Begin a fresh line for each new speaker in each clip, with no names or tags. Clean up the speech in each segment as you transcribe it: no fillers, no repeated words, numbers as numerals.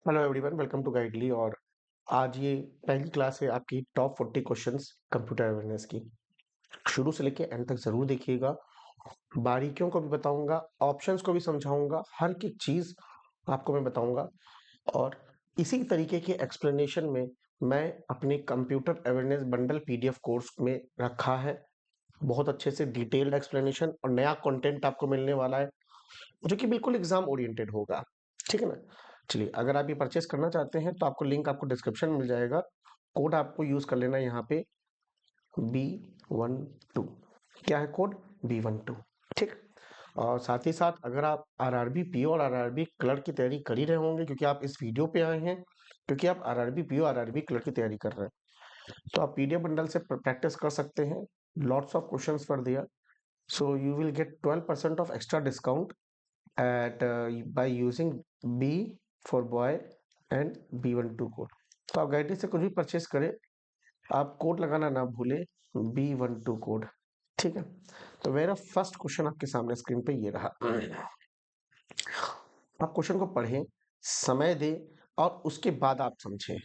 Hello everyone, welcome to Guidely. और आज ये पहली क्लास है आपकी टॉप 40 क्वेश्चंस कंप्यूटर अवेयरनेस की। शुरू से लेके एंड तक जरूर देखिएगा। बारीकियों को भी बताऊंगा, ऑप्शंस को भी समझाऊंगा, हर की चीज आपको मैं बताऊंगा। और इसी तरीके के एक्सप्लेनेशन में मैं अपने computer awareness bundle PDF course में रखा है। बहुत अच्छे से डिटेल्ड एक्सप्लेनेशन और नया कंटेंट आपको मिलने वाला है, जो कि बिल्कुल एग्जाम ओरिएंटेड होगा। ठीक है ना। चलिए, अगर आप ये परचेस करना चाहते हैं तो आपको लिंक आपको डिस्क्रिप्शन में मिल जाएगा। कोड आपको यूज कर लेना है यहाँ पे B12। क्या है कोड? B12। ठीक। और साथ ही साथ अगर आप आरआरबी पीओ और आरआरबी क्लर्क की तैयारी कर ही रहे होंगे, क्योंकि आप इस वीडियो पे आए हैं, क्योंकि आप आरआरबी पीओ आरआरबी क्लर्क की तैयारी कर रहे हैं, तो आप पीडीएफ बंडल से प्रैक्टिस कर सकते हैं। लॉट्स ऑफ क्वेश्चंस फॉर दिया, so you will get 12% of extra discount at by using B for boy and B12 code. तो आप गाइडली से कुछ भी परचेस करें, आप कोड लगाना ना भूले, B12 कोड। ठीक है। तो मेरा फर्स्ट क्वेश्चन आपके सामने स्क्रीन पे ये रहा। आप क्वेश्चन को पढ़ें, समय दें और उसके बाद आप समझें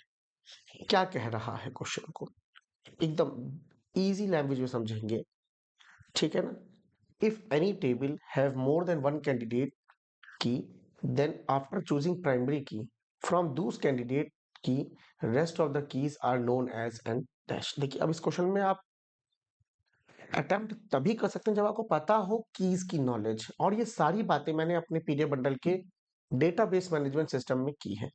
क्या कह रहा है क्वेश्चन को। एकदम इजी लैंग्वेज में समझेंगे। ठीक है ना। If any table have more than one candidate key, then after choosing primary key from those candidate key, rest of the keys are known as and dash। देखिए, अब इस क्वेश्चन में आप अटेम्प्ट तभी कर सकते हैं जब आपको पता हो कीज की नॉलेज, और ये सारी बातें मैंने अपने पीडीएफ बंडल के डेटाबेस मैनेजमेंट सिस्टम में की है।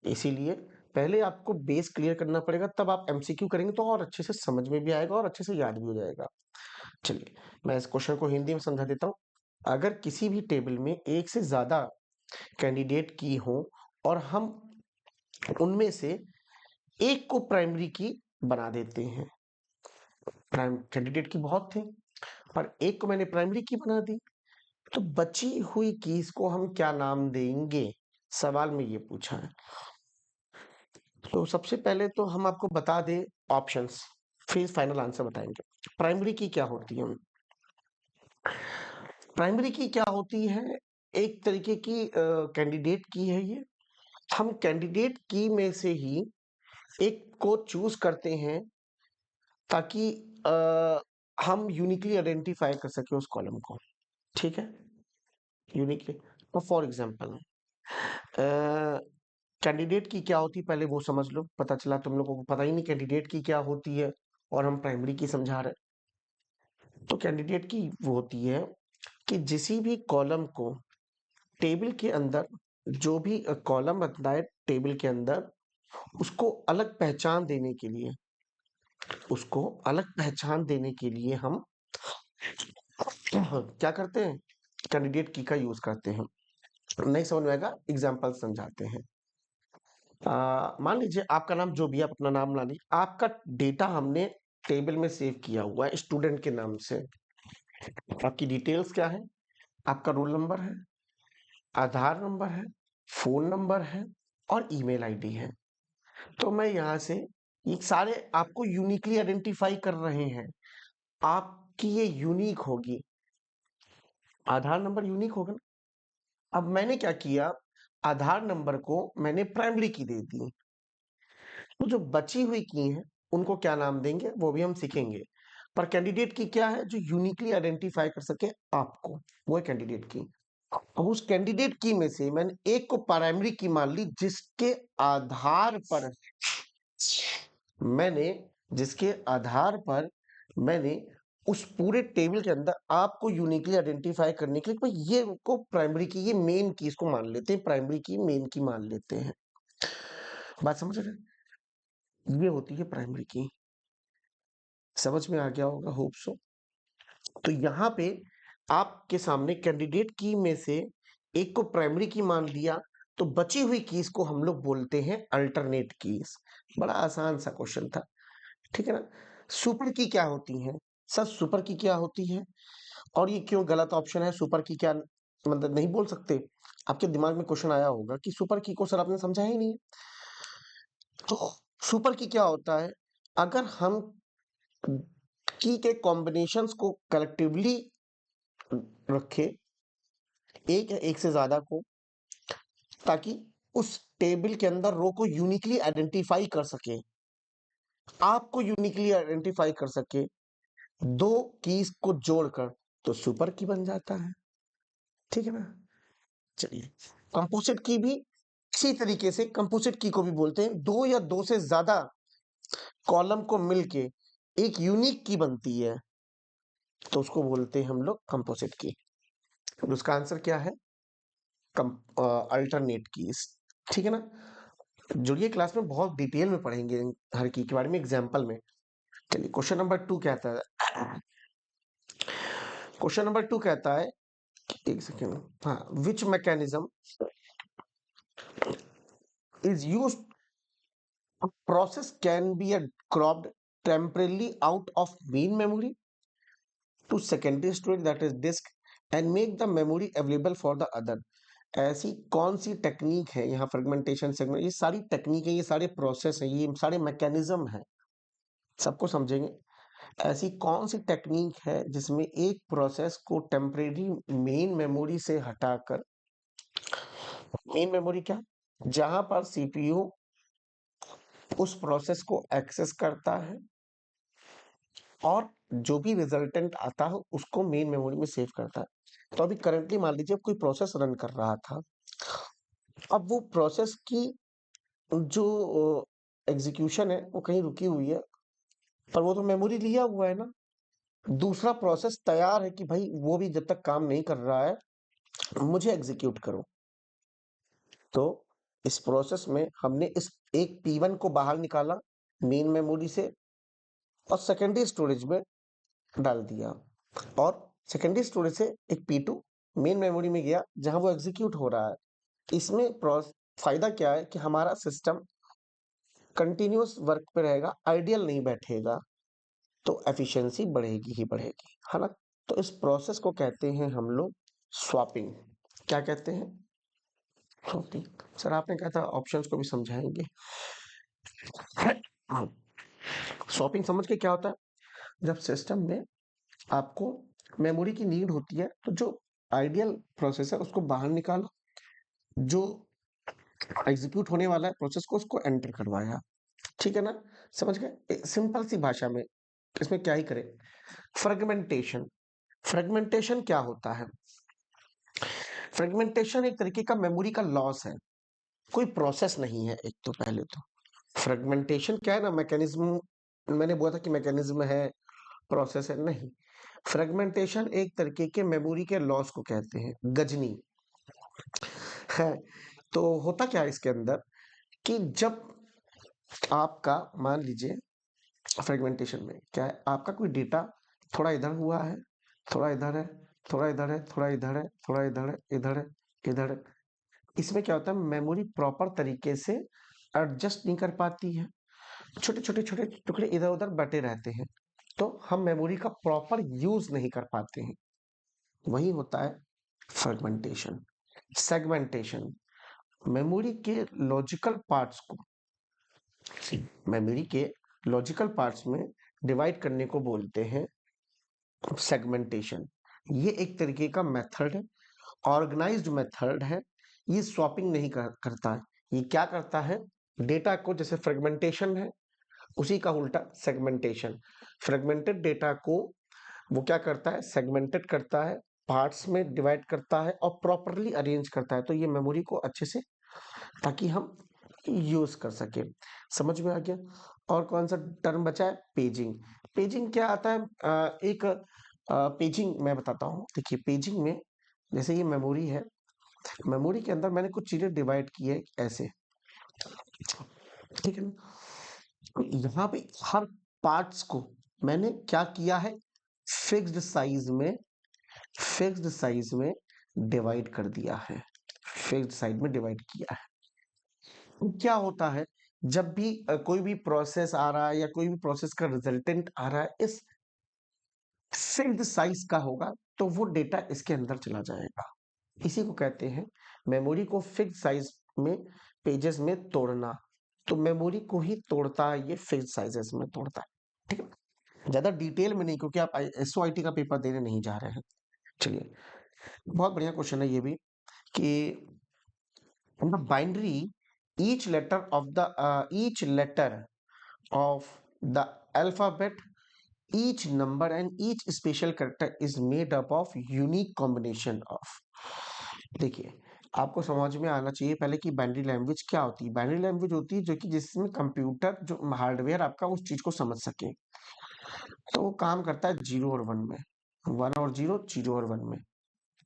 इसीलिए पहले आपको बेस क्लियर करना पड़ेगा, तब आप एमसीक्यू करेंगे तो और अच्छे से समझ में भी आएगा और अच्छे से याद भी हो जाएगा। चलिए, मैं इस क्वेश्चन को हिंदी में समझा देता हूँ। अगर किसी भी टेबल में एक से ज्यादा कैंडिडेट की हो और हम उनमें से एक को प्राइमरी की बना देते हैं। प्राइम कैंडिडेट की बहुत थे, पर एक को मैंने प्राइमरी की बना दी, तो बची हुई कीज को हम क्या नाम देंगे? सवाल में ये पूछा है। तो सबसे पहले तो हम आपको बता दें ऑप्शंस, फिर फाइनल आंसर बताएंगे। प्राइमरी की क्या होती है? प्राइमरी की क्या होती है? एक तरीके की कैंडिडेट की है ये। हम कैंडिडेट की में से ही एक को चूज करते हैं ताकि हम यूनिकली आइडेंटिफाई कर सके उस कॉलम को। ठीक है। यूनिकली। तो फॉर एग्जांपल, कैंडिडेट की क्या होती है पहले वो समझ लो। पता चला तुम लोगों को पता ही नहीं कैंडिडेट की क्या होती है और हम प्राइमरी की समझा रहे हैं। तो कैंडिडेट की वो होती है कि जिस भी कॉलम को टेबल के अंदर, जो भी कॉलम बनता है टेबल के अंदर, उसको अलग पहचान देने के लिए, उसको अलग पहचान देने के लिए हम क्या करते हैं? कैंडिडेट की का यूज करते हैं। नहीं समझ में आएगा, एग्जाम्पल समझाते हैं। मान लीजिए आपका नाम जो भी है, आप अपना नाम ला लीजिए। आपका डेटा हमने टेबल में सेव किया हुआ है स्टूडेंट के नाम से। आपकी डिटेल्स क्या है? आपका रोल नंबर है, आधार नंबर है, फोन नंबर है और ईमेल आईडी है। तो मैं यहाँ से ये सारे आपको यूनिकली आइडेंटिफाई कर रहे हैं। आपकी ये यूनिक होगी, आधार नंबर यूनिक होगा ना। अब मैंने क्या किया, आधार नंबर को मैंने प्राइमरी की दे दी। तो जो बची हुई की हैं उनको क्या नाम देंगे वो भी हम सीखेंगे। पर कैंडिडेट की क्या है जो यूनिकली आइडेंटिफाई कर सके आपको, वो है कैंडिडेट की। अब उस कैंडिडेट की में से मैंने एक को प्राइमरी की मान ली, मैंने जिसके आधार पर मैंने उस पूरे टेबल के अंदर आपको यूनिकली आइडेंटिफाई करने के लिए भाई ये को प्राइमरी की, ये मेन की इसको मान लेते हैं, प्राइमरी की मेन की मान लेते हैं। बात समझ रहे हैं? ये होती है प्राइमरी की। समझ में आ गया होगा, होप सो। तो यहाँ पे आपके सामने कैंडिडेट की में से एक को प्राइमरी की मान लिया, तो बची हुई कीज को हम लोग बोलते हैं अल्टरनेट कीज। बड़ा आसान सा क्वेश्चन था। ठीक है ना। सुपर की क्या होती है? सर सुपर की क्या होती है? और ये क्यों गलत ऑप्शन है? सुपर की क्या मतलब नहीं बोल सकते? आपके दिमाग में क्वेश्चन आया होगा कि सुपर की को सर आपने समझा ही नहीं। तो सुपर की क्या होता है? अगर हम की के कॉम्बिनेशंस को कलेक्टिवली रखें, एक या एक से ज्यादा को, ताकि उस टेबल के अंदर रो को यूनिकली आइडेंटिफाई कर सके, आपको यूनिकली आइडेंटिफाई कर सके, दो कीज को जोड़कर, तो सुपर की बन जाता है। ठीक है ना? चलिए, कंपोजिट की भी इसी तरीके से कंपोजिट की को भी बोलते हैं, दो या दो से ज्यादा कॉलम को मिलके एक यूनिक की बनती है, तो उसको बोलते हैं हम लोग कंपोजिट की। और उसका आंसर क्या है? Alternate keys. ठीक है ना? जुड़िए, क्लास में बहुत डिटेल में पढ़ेंगे हर की के बारे में, एग्जाम्पल में। चलिए, क्वेश्चन नंबर 2 कहता है, क्वेश्चन नंबर 2 कहता है, एक सेकेंड, हाँ, which mechanism is used process can be cropped temporarily out of main memory to secondary storage, that is disk, and make the memory available for the other। ऐसी कौन सी technique है? यहाँ fragmentation, segment, ये सारी technique है, ये सारे process है, ये सारे मैकेनिज्म है, सबको समझेंगे। ऐसी कौन सी टेक्निक है जिसमें एक प्रोसेस को टेम्परेरी मेन मेमोरी से हटाकर, मेन मेमोरी क्या, जहां पर सीपीयू उस प्रोसेस को एक्सेस करता है और जो भी रिजल्टेंट आता है उसको मेन मेमोरी में सेव करता है। तो अभी करंटली मान लीजिए कोई प्रोसेस रन कर रहा था, अब वो प्रोसेस की जो एग्जीक्यूशन है वो कहीं रुकी हुई है, पर वो तो मेमोरी लिया हुआ है ना। दूसरा प्रोसेस तैयार है कि भाई वो भी जब तक काम नहीं कर रहा है, मुझे एग्जीक्यूट करो। तो इस प्रोसेस में हमने इस एक P1 को बाहर निकाला मेन मेमोरी से और सेकेंडरी स्टोरेज में डाल दिया, और सेकेंडरी स्टोरेज से एक P2 मेन मेमोरी में गया जहां वो एग्जीक्यूट हो रहा है। इसमें फायदा क्या है कि हमारा सिस्टम कंटिन्यूअस वर्क पे रहेगा, आइडियल नहीं बैठेगा, तो एफिशिएंसी बढ़ेगी ही बढ़ेगी, है ना? तो इस प्रोसेस को कहते हैं हम लोग स्वैपिंग। क्या कहते हैं? स्वैपिंग। सर आपने कहा था ऑप्शंस को भी समझाएंगे। स्वैपिंग समझ के क्या होता है? जब सिस्टम में आपको मेमोरी की नीड होती है, तो जो आइडियल प्रोसेस है उसको बाहर निकालो, जो एग्जीक्यूट होने वाला है प्रोसेस को उसको एंटर करवाया। ठीक है ना? समझ गए? सिंपल सी भाषा में इसमें क्या ही करें। फ्रेगमेंटेशन। फ्रेगमेंटेशन क्या होता है? फ्रेगमेंटेशन एक तरीके का मेमोरी का लॉस है, कोई प्रोसेस नहीं है। एक तो पहले तो फ्रेगमेंटेशन क्या है ना, मैकेनिज्म, मैंने बोला था कि मैकेनिज्म है, प्रोसेस है नहीं। फ्रेगमेंटेशन एक तरीके के मेमोरी के लॉस को कहते हैं, गजनी है। तो होता क्या है इसके अंदर कि जब आपका मान लीजिए फ्रेगमेंटेशन में क्या है, आपका कोई डेटा थोड़ा इधर हुआ है, थोड़ा इधर है, थोड़ा इधर है, थोड़ा इधर है, थोड़ा इधर है, इधर है, इधर है। इसमें क्या होता है, मेमोरी प्रॉपर तरीके से एडजस्ट नहीं कर पाती है, छोटे छोटे छोटे टुकड़े इधर उधर बटे रहते हैं, तो हम मेमोरी का प्रॉपर यूज नहीं कर पाते हैं। वही होता है फ्रेगमेंटेशन। सेगमेंटेशन, मेमोरी के लॉजिकल पार्ट्स को, मेमोरी के लॉजिकल पार्ट्स में डिवाइड करने को बोलते हैं सेगमेंटेशन। ये एक तरीके का मेथड है, ऑर्गेनाइज्ड मेथड है। ये स्वैपिंग नहीं करता है। ये क्या करता है, डेटा को, जैसे फ्रेगमेंटेशन है उसी का उल्टा सेगमेंटेशन, फ्रेगमेंटेड डेटा को वो क्या करता है, सेगमेंटेड करता है, पार्ट्स में डिवाइड करता है और प्रॉपरली अरेंज करता है, तो ये मेमोरी को अच्छे से, ताकि हम यूज कर सके। समझ में आ गया? और कौन सा टर्म बचा है? पेजिंग। पेजिंग क्या आता है? एक पेजिंग मैं बताता हूँ। देखिए, पेजिंग में जैसे ये मेमोरी है, मेमोरी के अंदर मैंने कुछ चीजें डिवाइड की है ऐसे, ठीक है ना? तो यहाँ पे हर पार्ट्स को मैंने क्या किया है, फिक्स्ड साइज में, फिक्स्ड साइज में डिवाइड कर दिया है, फिक्स्ड साइज में डिवाइड किया है। तो क्या होता है, जब भी कोई भी प्रोसेस आ रहा है या कोई भी प्रोसेस का रिजल्टेंट आ रहा है, इस फिक्स्ड साइज का होगा, तो वो डेटा इसके अंदर चला जाएगा। इसी को कहते हैं मेमोरी को फिक्स्ड साइज में, पेजेस में तोड़ना। तो मेमोरी को ही तोड़ता है, ये फिक्स्ड साइजेस में तोड़ता है। ठीक है, ज्यादा डिटेल में नहीं, क्योंकि आप एसओआईटी का पेपर देने नहीं जा रहे हैं। चलिए, बहुत बढ़िया क्वेश्चन है ये भी, कि In the binary, each letter of the alphabet, each number and each special character is made up of unique combination of. देखिए, आपको समझ में आना चाहिए पहले कि बाइनरी लैंग्वेज क्या होती है। बाइनरी लैंग्वेज होती है जो कि जिसमें कंप्यूटर जो हार्डवेयर आपका उस चीज को समझ सके। तो वो काम करता है 0 और 1 में, 1 और 0, 0 और 1 में।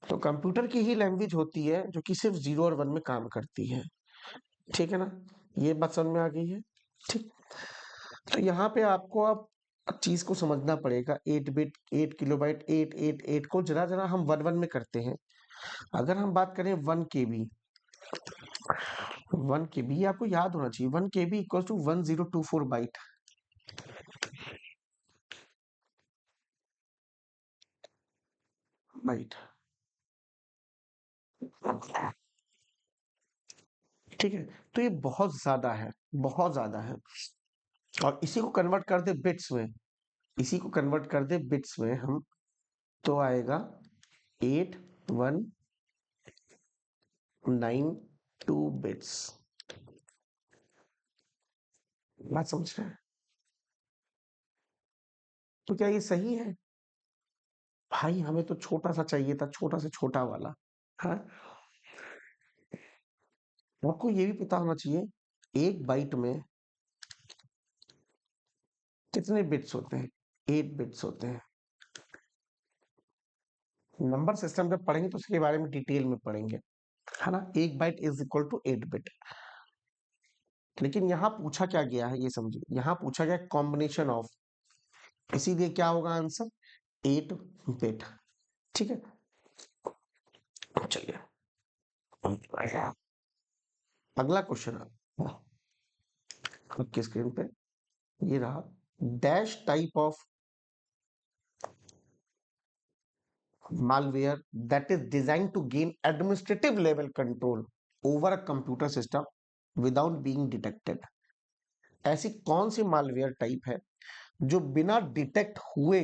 तो कंप्यूटर की ही लैंग्वेज होती है जो कि सिर्फ 0 और 1 में काम करती है। ठीक है ना? ये बात समझ में आ गई है? ठीक। तो यहाँ पे आपको अब चीज को समझना पड़ेगा। 8 बिट, 8 किलोबाइट, 888 को जरा जरा हम 1 1 में करते हैं। अगर हम बात करें 1 केबी, 1 केबी आपको याद होना चाहिए, 1 KB equal to 1024 bite. Bite, ठीक है। तो ये बहुत ज्यादा है, बहुत ज्यादा है। और इसी को कन्वर्ट कर दे बिट्स में, इसी को कन्वर्ट कर दे बिट्स में हम, तो आएगा 8192 बिट्स। बात समझ रहे हैं? तो क्या ये सही है? भाई हमें तो छोटा सा चाहिए था, छोटा से छोटा वाला। हाँ, आपको ये भी पता होना चाहिए एक बाइट में कितने बिट्स होते हैं। 8 बिट्स होते हैं। नंबर सिस्टम जब पढ़ेंगे तो उसके बारे में डिटेल में पढ़ेंगे, है ना? एक byte is equal to 8 bit. लेकिन यहाँ पूछा क्या गया है ये समझिए, यहाँ पूछा गया कॉम्बिनेशन ऑफ, इसीलिए क्या होगा आंसर? 8 बिट। ठीक है, चलिए अगला क्वेश्चन आपकी स्क्रीन पे ये रहा। Dash type of malware that is designed to gain administrative level control over a computer system without being detected। ऐसी कौन सी मालवेयर टाइप है जो बिना डिटेक्ट हुए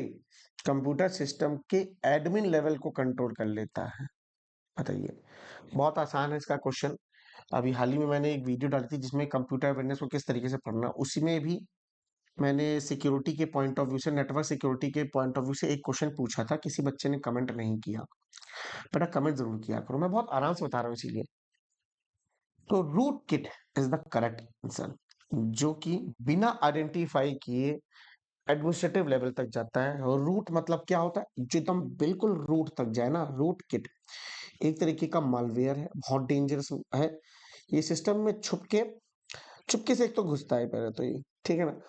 कंप्यूटर सिस्टम के एडमिन लेवल को कंट्रोल कर लेता है? बताइए। बहुत आसान है इसका क्वेश्चन। अभी हाल ही में मैंने एक वीडियो डाली थी जिसमें कंप्यूटर अवेयरनेस को किस तरीके से पढ़ना, उसी में भी मैंने सिक्योरिटी के पॉइंट ऑफ व्यू से, नेटवर्क सिक्योरिटी के पॉइंट ऑफ व्यू से एक क्वेश्चन पूछा था। किसी बच्चे ने कमेंट नहीं किया, बेटा कमेंट जरूर किया करो, मैं बहुत आराम से बता रहा हूँ इसीलिए। तो rootkit is the correct answer, जो कि बिना आइडेंटिफाई किए एडमिनिस्ट्रेटिव लेवल तक जाता है। और रूट मतलब क्या होता है? जो एकदम बिल्कुल रूट तक जाए ना, रूट किट एक तरीके का मालवेयर है, बहुत डेंजरस है। ये सिस्टम में छुपके चुपके से एक तो घुसता है पहले तो ये, ठीक है ना?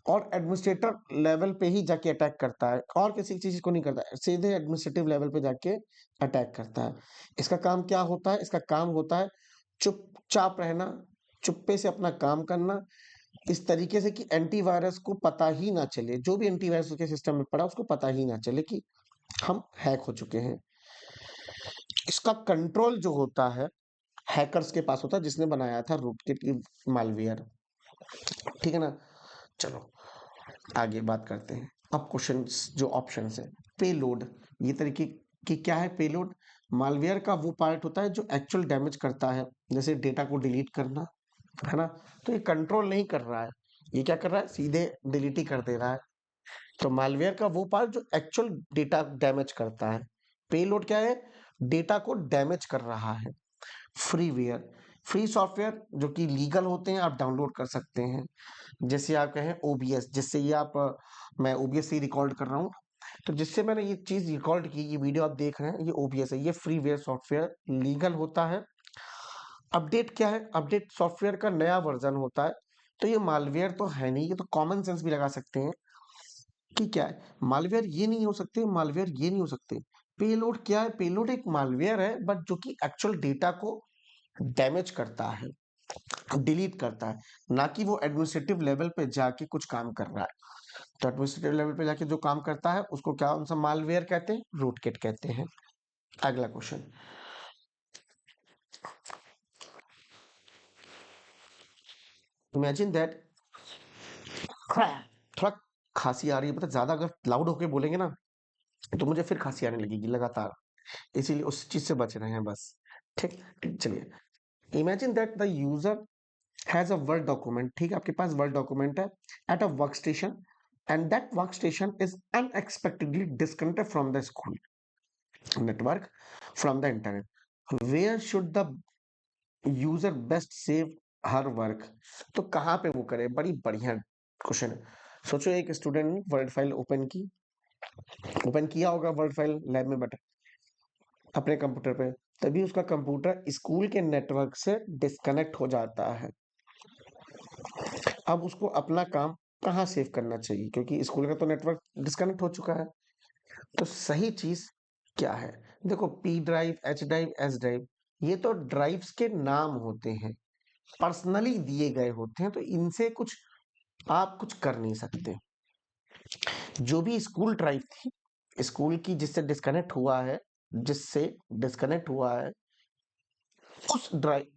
और एडमिनिस्ट्रेटर लेवल पे ही जाके अटैक करता है, और किसी चीज को नहीं करता है, सीधे एडमिनिस्ट्रेटिव लेवल पे जाके अटैक करता है। इसका काम क्या होता है? इसका काम होता है चुपचाप रहना, चुप्पे से अपना काम करना, इस तरीके से कि एंटीवायरस को पता ही ना चले, जो भी एंटीवायरस उसके सिस्टम में पड़ा उसको पता ही ना चले कि हम हैक हो चुके हैं। इसका कंट्रोल जो होता है हैकर्स के पास होता है, जिसने बनाया था रूटकिट मालवेयर। ठीक है ना? चलो आगे बात करते हैं। अब क्वेश्चंस जो ऑप्शंस है, पेलोड, ये तरीके की क्या है? पेलोड मालवेयर का वो पार्ट होता है जो एक्चुअल डैमेज करता है, जैसे डेटा को डिलीट करना, है ना? तो ये कंट्रोल नहीं कर रहा है, ये क्या कर रहा है? सीधे डिलीट ही कर दे रहा है। तो मालवेयर का वो पार्ट जो एक्चुअल डेटा डैमेज करता है। पेलोड क्या है? डेटा को डैमेज कर रहा है। फ्रीवेयर, फ्री सॉफ्टवेयर जो कि लीगल होते हैं, आप डाउनलोड कर सकते हैं। जैसे आप कहें ओबीएस, जिससे ये आप मैं ओबीएस से रिकॉर्ड कर रहा हूँ, तो जिससे मैंने ये चीज रिकॉर्ड की, ये वीडियो आप देख रहे हैं, ये ओबीएस है, ये फ्रीवेयर सॉफ्टवेयर लीगल होता है। अपडेट क्या है? अपडेट सॉफ्टवेयर का नया वर्जन होता है। तो ये मालवेयर तो है नहीं, ये तो कॉमन सेंस भी लगा सकते हैं कि क्या है मालवेयर, ये नहीं हो सकते, मालवेयर ये नहीं हो सकते। पेलोड क्या है? पेलोड एक मालवेयर है बट जो कि एक्चुअल डेटा को डैमेज करता है, डिलीट करता है, ना कि वो एडमिनिस्ट्रेटिव लेवल पे जाके कुछ काम कर रहा है। तो एडमिनिस्ट्रेटिव लेवल पे जाके जो काम करता है उसको क्या उनसे मालवेयर कहते हैं, रूटकिट कहते हैं। अगला क्वेश्चन, इमेजिन दैट, थोड़ा खांसी आ रही है, पता ज्यादा अगर लाउड होके बोलेंगे ना तो मुझे फिर खांसी आने लगेगी लगातार, इसीलिए उस चीज से बच रहे हैं बस। ठीक, चलिए। Imagine that the user has a word document, ठीक है, आपके पास वर्ड डॉक्यूमेंट है at a work station, and that work station is unexpectedly disconnected from the school network, from the internet. Where should the user best save her work? तो कहाँ पे वो करे? बड़ी बढ़िया क्वेश्चन है। सोचो एक स्टूडेंट ने वर्ड फाइल ओपन किया होगा, वर्ड फाइल लैब में बैठा अपने कंप्यूटर पे, तभी उसका कंप्यूटर स्कूल के नेटवर्क से डिस्कनेक्ट हो जाता है। अब उसको अपना काम कहाँ सेव करना चाहिए, क्योंकि स्कूल का तो नेटवर्क डिस्कनेक्ट हो चुका है। तो सही चीज क्या है? देखो, P drive, H drive, S drive, ये तो ड्राइव्स के नाम होते हैं, पर्सनली दिए गए होते हैं, तो इनसे कुछ आप कुछ कर नहीं सकते। जो भी स्कूल ड्राइव थी, स्कूल की जिससे डिस्कनेक्ट हुआ है,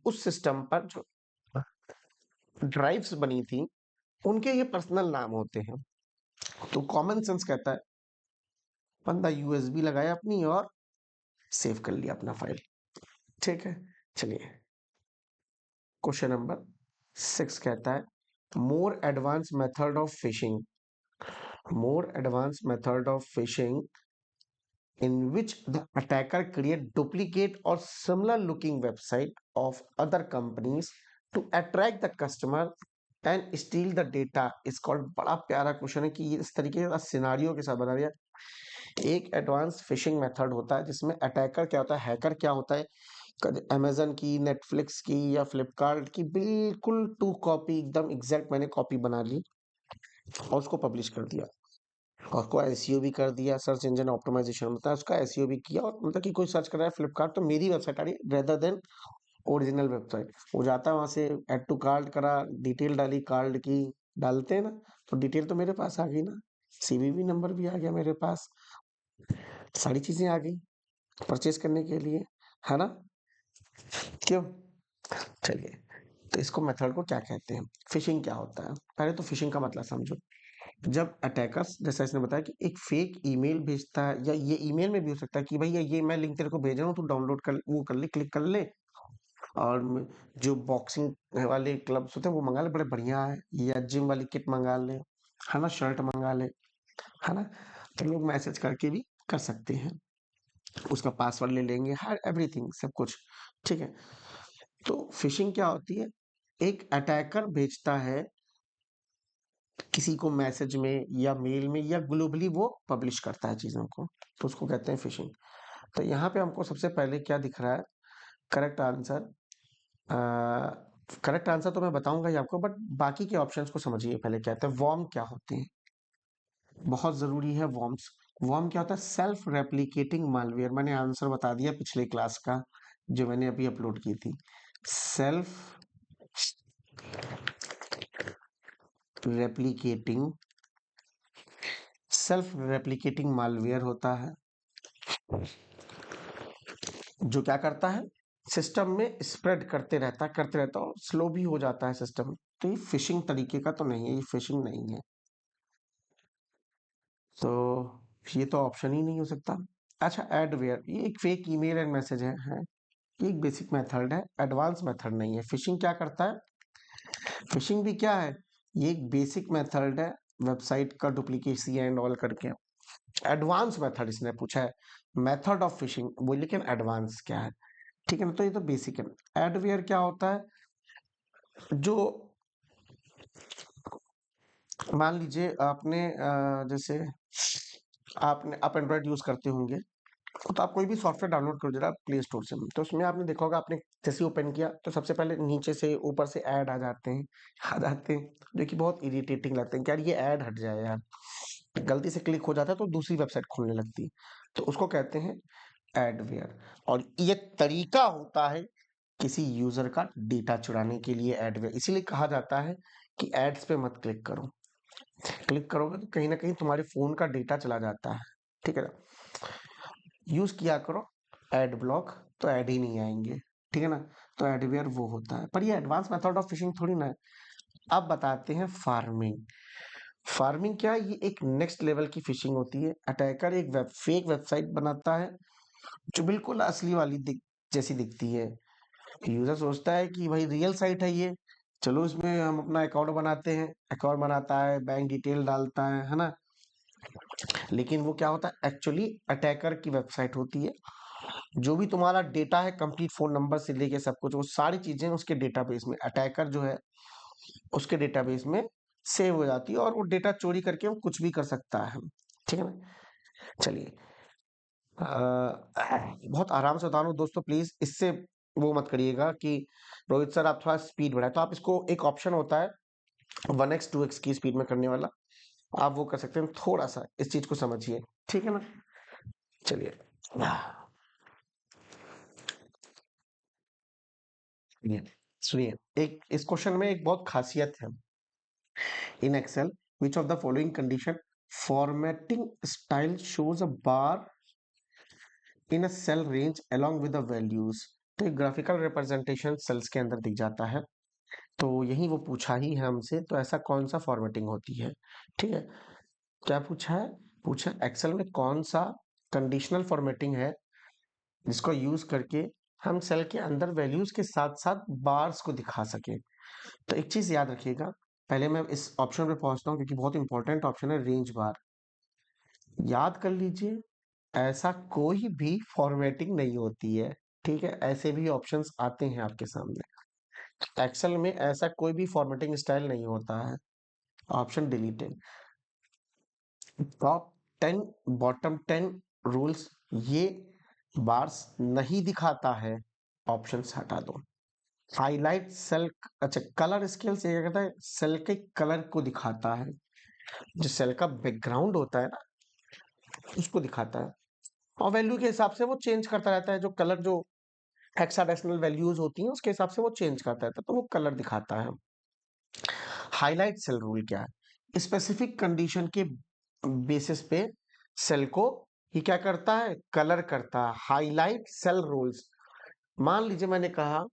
उस सिस्टम पर जो ड्राइव्स बनी थी, उनके ये पर्सनल नाम होते हैं। तो कॉमन सेंस कहता है बंदा यूएसबी लगाया अपनी और सेव कर लिया अपना फाइल। ठीक है, चलिए क्वेश्चन नंबर 6 कहता है more advance method of fishing, more advance method of fishing in which the attacker create duplicate or similar looking website of other companies to attract the customer and steal the data is called। बड़ा प्यारा question है कि ये इस तरीके का scenario के साथ बना दिया। एक एडवांस फिशिंग मेथड होता है जिसमें अटैकर क्या होता है, हैकर क्या होता है, अमेजन की, नेटफ्लिक्स की या फ्लिपकार्ट की बिल्कुल टू कॉपी, एकदम एग्जैक्ट मैंने कॉपी बना ली और उसको पब्लिश कर दिया, और उसको एसईओ भी कर दिया, सर्च इंजन ऑप्टिमाइजेशन होता है उसका, एसईओ भी किया, और मतलब कि कोई सर्च कर रहा है फ्लिपकार्ट तो मेरी वेबसाइट आ रही है रेदर देन ओरिजिनल वेबसाइट। वो जाता है वहां से ऐड टू कार्ड करा, डिटेल डाली कार्ड की, डालते हैं ना, तो डिटेल तो मेरे पास आ गई ना, सीवीवी नंबर भी आ गया मेरे पास, सारी चीजें आ गई परचेज करने के लिए, है ना? क्यों? चलिए, तो इसको मेथड को क्या कहते हैं, फिशिंग क्या होता है? पहले तो फिशिंग का मतलब समझो। जब अटैकर्स, जैसा इसने बताया कि एक फेक ईमेल भेजता है, या ये ईमेल में भी हो सकता है कि भैया ये मैं लिंक तेरे को भेज रहा हूँ, तू डाउनलोड कर, वो कर ले, क्लिक कर ले, और जो बॉक्सिंग वाले क्लब्स होते हैं वो मंगा ले, बड़े बढ़िया है, या जिम वाली किट मंगा ले, है ना, शर्ट मंगा ले, है ना, तो लोग मैसेज करके भी कर सकते हैं, उसका पासवर्ड ले लेंगे, हर एवरीथिंग सब कुछ। ठीक है, तो फिशिंग क्या होती है? एक अटैकर भेजता है किसी को मैसेज में या मेल में, या ग्लोबली वो पब्लिश करता है चीजों को, तो उसको कहते हैं फिशिंग। तो यहाँ पे हमको सबसे पहले क्या दिख रहा है? करेक्ट आंसर, करेक्ट आंसर तो मैं बताऊंगा ही आपको, बट बाकी के ऑप्शंस को समझिए पहले। क्या होता है वॉर्म, क्या होते हैं, बहुत जरूरी है वॉर्म्स। वॉर्म क्या होता है? सेल्फ रेप्लिकेटिंग मालवेयर, मैंने आंसर बता दिया पिछले क्लास का जो मैंने अभी अपलोड की थी। Self replicating, self replicating malware होता है जो क्या करता है, सिस्टम में स्प्रेड करते रहता है और स्लो भी हो जाता है सिस्टम। तो ये फिशिंग तरीके का तो नहीं है, ये फिशिंग नहीं है, तो ये तो ऑप्शन ही नहीं हो सकता। अच्छा, एडवेयर, ये एक फेक ईमेल एंड मैसेज है, ये एक बेसिक मेथड है, एडवांस मेथड नहीं है। फिशिंग क्या करता है? फिशिंग भी क्या है? ये एक बेसिक मेथड है, वेबसाइट का डुप्लीकेसी एंड ऑल करके। एडवांस मेथड इसने पूछा है, मेथड ऑफ फिशिंग वो, लेकिन एडवांस क्या है? ठीक है ना, तो ये तो बेसिक है। एडवेयर क्या होता है? जो मान लीजिए आपने जैसे आप एंड्रॉइड यूज करते होंगे, तो आप कोई भी सॉफ्टवेयर डाउनलोड कर दे रहा प्ले स्टोर से, तो उसमें आपने देखा होगा, आपने जैसे ओपन किया तो सबसे पहले नीचे से ऊपर से ऐड आ जाते हैं जो कि बहुत इरिटेटिंग लगते हैं कि यार ये ऐड हट जाए यार, गलती से क्लिक हो जाता है तो दूसरी वेबसाइट खुलने लगती है, तो उसको कहते हैं एडवेयर। और ये तरीका होता है किसी यूजर का डेटा चुराने के लिए, एडवेयर इसीलिए कहा जाता है कि एड्स पे मत क्लिक करो, क्लिक करोगे तो कहीं ना कहीं तुम्हारे फोन का डेटा चला जाता है। ठीक है ना, यूज किया करो एड ब्लॉक, तो ऐड ही नहीं आएंगे। ठीक है ना, तो एडवेयर वो होता है, पर ये एडवांस मेथड ऑफ फिशिंग थोड़ी ना है। अब बताते हैं फार्मिंग। फार्मिंग क्या है? ये एक नेक्स्ट लेवल की फिशिंग होती है। अटैकर एक फेक वेबसाइट बनाता है जो बिल्कुल असली वाली जैसी दिखती है, यूजर सोचता है कि भाई रियल साइट है ये, चलो इसमें हम अपना अकाउंट बनाते हैं, अकाउंट बनाता है, बैंक डिटेल डालता है ना। लेकिन वो क्या होता है, एक्चुअली अटैकर की वेबसाइट होती है। जो भी तुम्हारा डेटा है, कंप्लीट फोन नंबर से लेके सब कुछ, वो सारी चीजें उसके डेटाबेस में, अटैकर जो है उसके डेटाबेस में सेव हो जाती है, और वो डेटा चोरी करके वो कुछ भी कर सकता है। ठीक है ना। चलिए, बहुत आराम से बता रहा हूँ दोस्तों, प्लीज इससे वो मत करिएगा कि रोहित सर आप थोड़ा स्पीड बढ़ाए। तो आप इसको, एक ऑप्शन होता है 1x 2x की स्पीड में करने वाला, आप वो कर सकते हैं। थोड़ा सा इस चीज को समझिए, ठीक है ना। चलिए, सुनिए सुनिए, एक इस क्वेश्चन में एक बहुत खासियत है। In Excel, which of the following condition formatting style shows a bar in a cell range along with the values। तो एक ग्राफिकल रिप्रेजेंटेशन सेल्स के अंदर दिख जाता है। तो यही वो पूछा ही है हमसे, तो ऐसा कौन सा फॉर्मेटिंग होती है। ठीक है, क्या पूछा है, पूछा एक्सेल में कौन सा कंडीशनल फॉर्मेटिंग है जिसको यूज करके हम सेल के अंदर वैल्यूज के साथ साथ बार्स को दिखा सके। तो एक चीज याद रखिएगा, पहले मैं इस ऑप्शन पे पहुंचता हूँ क्योंकि बहुत इंपॉर्टेंट ऑप्शन है, रेंज बार। याद कर लीजिए, ऐसा कोई भी फॉर्मेटिंग नहीं होती है। ठीक है, ऐसे भी ऑप्शंस आते हैं आपके सामने, एक्सेल में ऐसा कोई भी फॉर्मेटिंग स्टाइल नहीं होता है। Option deleted. Top 10, bottom 10 rules, ये बार्स नहीं दिखाता है, ऑप्शंस हटा दो। हाईलाइट सेल, अच्छा कलर स्केल से क्या कहता है, सेल के कलर को दिखाता है, जो सेल का बैकग्राउंड होता है ना उसको दिखाता है। और वैल्यू के हिसाब से वो चेंज करता रहता है, जो कलर, जो हेक्साडेसिमल वैल्यूज होती हैं उसके हिसाब से वो चेंज करता रहता है, तो वो कलर दिखाता है। हाईलाइट सेल रूल क्या है, स्पेसिफिक कंडीशन के बेसिस पे सेल को ही क्या करता है, कलर करता है। हाईलाइट सेल रूल्स, मान लीजिए मैंने कहा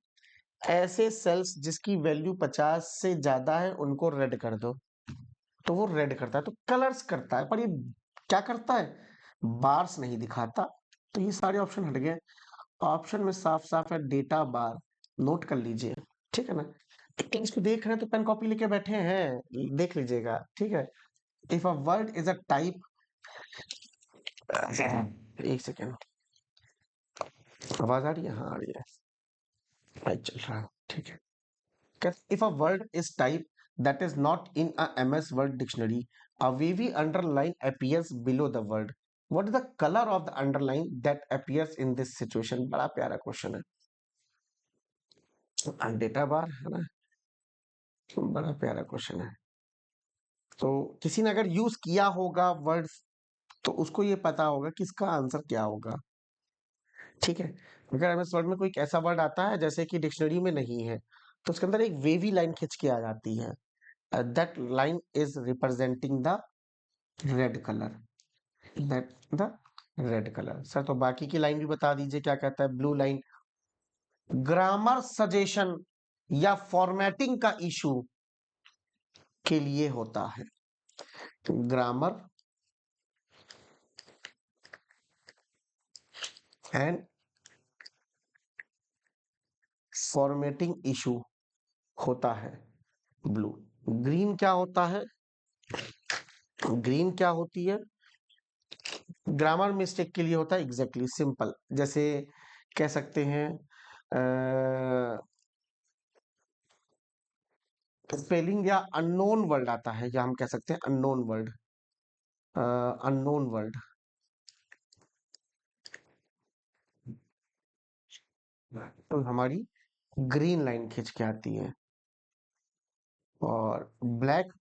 ऐसे सेल्स जिसकी वैल्यू 50 से ज्यादा है उनको रेड कर दो, तो वो रेड करता है, तो कलर्स करता है, पर ये क्या करता है, बार्स नहीं दिखाता। तो ये सारे ऑप्शन हट गए। ऑप्शन में साफ साफ है डेटा बार, नोट कर लीजिए। ठीक है ना, इसको देख रहे हैं तो पेन कॉपी लेके बैठे हैं, देख लीजिएगा। ठीक है, if a word is a type, एक सेकेंड, आवाज आ रही है, हाँ आ रही है, चल रहा है। ठीक है, if a word is type that is not in a MS Word dictionary, a wavy underline appears below the word. What is the color of the underline that appears in this situation? बड़ा प्यारा question है, data बार है ना, बड़ा प्यारा question है। तो किसी ने अगर यूज किया होगा वर्ड्स तो उसको ये पता होगा कि इसका आंसर क्या होगा। ठीक है, अगर एमएस वर्ड में कोई ऐसा वर्ड आता है जैसे कि डिक्शनरी में नहीं है, तो उसके अंदर एक वेवी लाइन खींच के आ जाती है, that line is representing the red colour, that the red colour. Sir तो बाकी की लाइन भी बता दीजिए, क्या कहता है, ब्लू लाइन ग्रामर सजेशन या फॉर्मेटिंग का इशू के लिए होता है, ग्रामर एंड फॉर्मेटिंग इशू होता है ब्लू। ग्रीन क्या होता है, ग्रीन क्या होती है, ग्रामर मिस्टेक के लिए होता है, एग्जैक्टली सिंपल, जैसे कह सकते हैं स्पेलिंग या अननोन वर्ड आता है, या हम कह सकते हैं अननोन वर्ड, अननोन वर्ड, तो हमारी ग्रीन लाइन खींच के आती है। और ब्लैक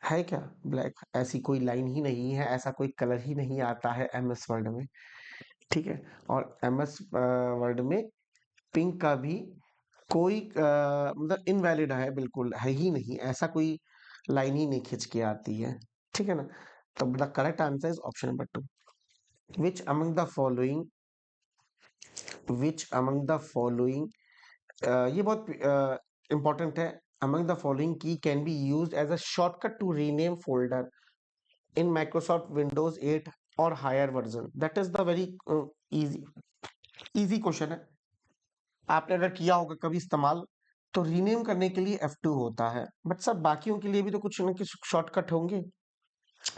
है क्या, ब्लैक ऐसी कोई लाइन ही नहीं है, ऐसा कोई कलर ही नहीं आता है एमएस वर्ड में। ठीक है, और एमएस वर्ड में पिंक का भी कोई मतलब इनवैलिड है, बिल्कुल है ही नहीं, ऐसा कोई लाइन ही नहीं खींच के आती है। ठीक है ना, तो the correct answer is option number 2। Which among the following, which among the following, ये बहुत इंपॉर्टेंट है। Among the following key can be used as a shortcut to rename folder in Microsoft Windows 8 और higher version, that is the very easy, easy question है। आपने अगर किया होगा कभी इस्तेमाल, तो रीनेम करने के लिए F2 होता है, बट सब बाकियों के लिए भी तो कुछ ना कुछ शॉर्टकट होंगे।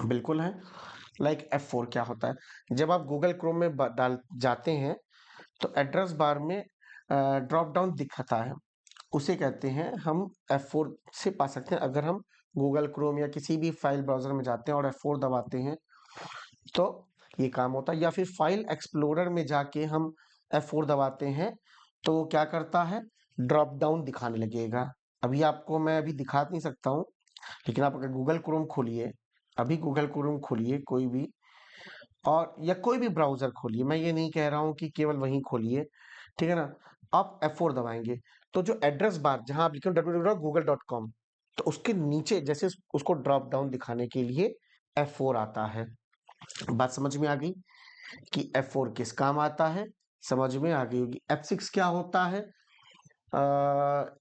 बिल्कुल है। लाइक F4 क्या होता है, जब आप गूगल क्रोम में डाल जाते हैं तो एड्रेस बार में ड्रॉप डाउन दिखता है, उसे कहते हैं हम F4 से पा सकते हैं। अगर हम गूगल क्रोम या किसी भी फाइल ब्राउजर में जाते हैं और F4 दबाते हैं तो ये काम होता है, या फिर फाइल एक्सप्लोरर में जाके हम F4 दबाते हैं तो वो क्या करता है, ड्रॉप डाउन दिखाने लगेगा। अभी आपको मैं अभी दिखा नहीं सकता हूँ, लेकिन आप अगर गूगल क्रोम खोलिए, अभी गूगल क्रोम खोलिए कोई भी, और या कोई भी ब्राउजर खोलिए, मैं ये नहीं कह रहा हूँ कि केवल वहीं खोलिए, ठीक है ना। आप F4 दबाएंगे तो जो एड्रेस बार जहां आप लिखें www.google.com, तो उसके नीचे जैसे उसको ड्रॉप डाउन दिखाने के लिए F4 आता है। बात समझ में आ गई कि F4 किस काम आता है, समझ में आ गई होगी। F6 क्या होता है?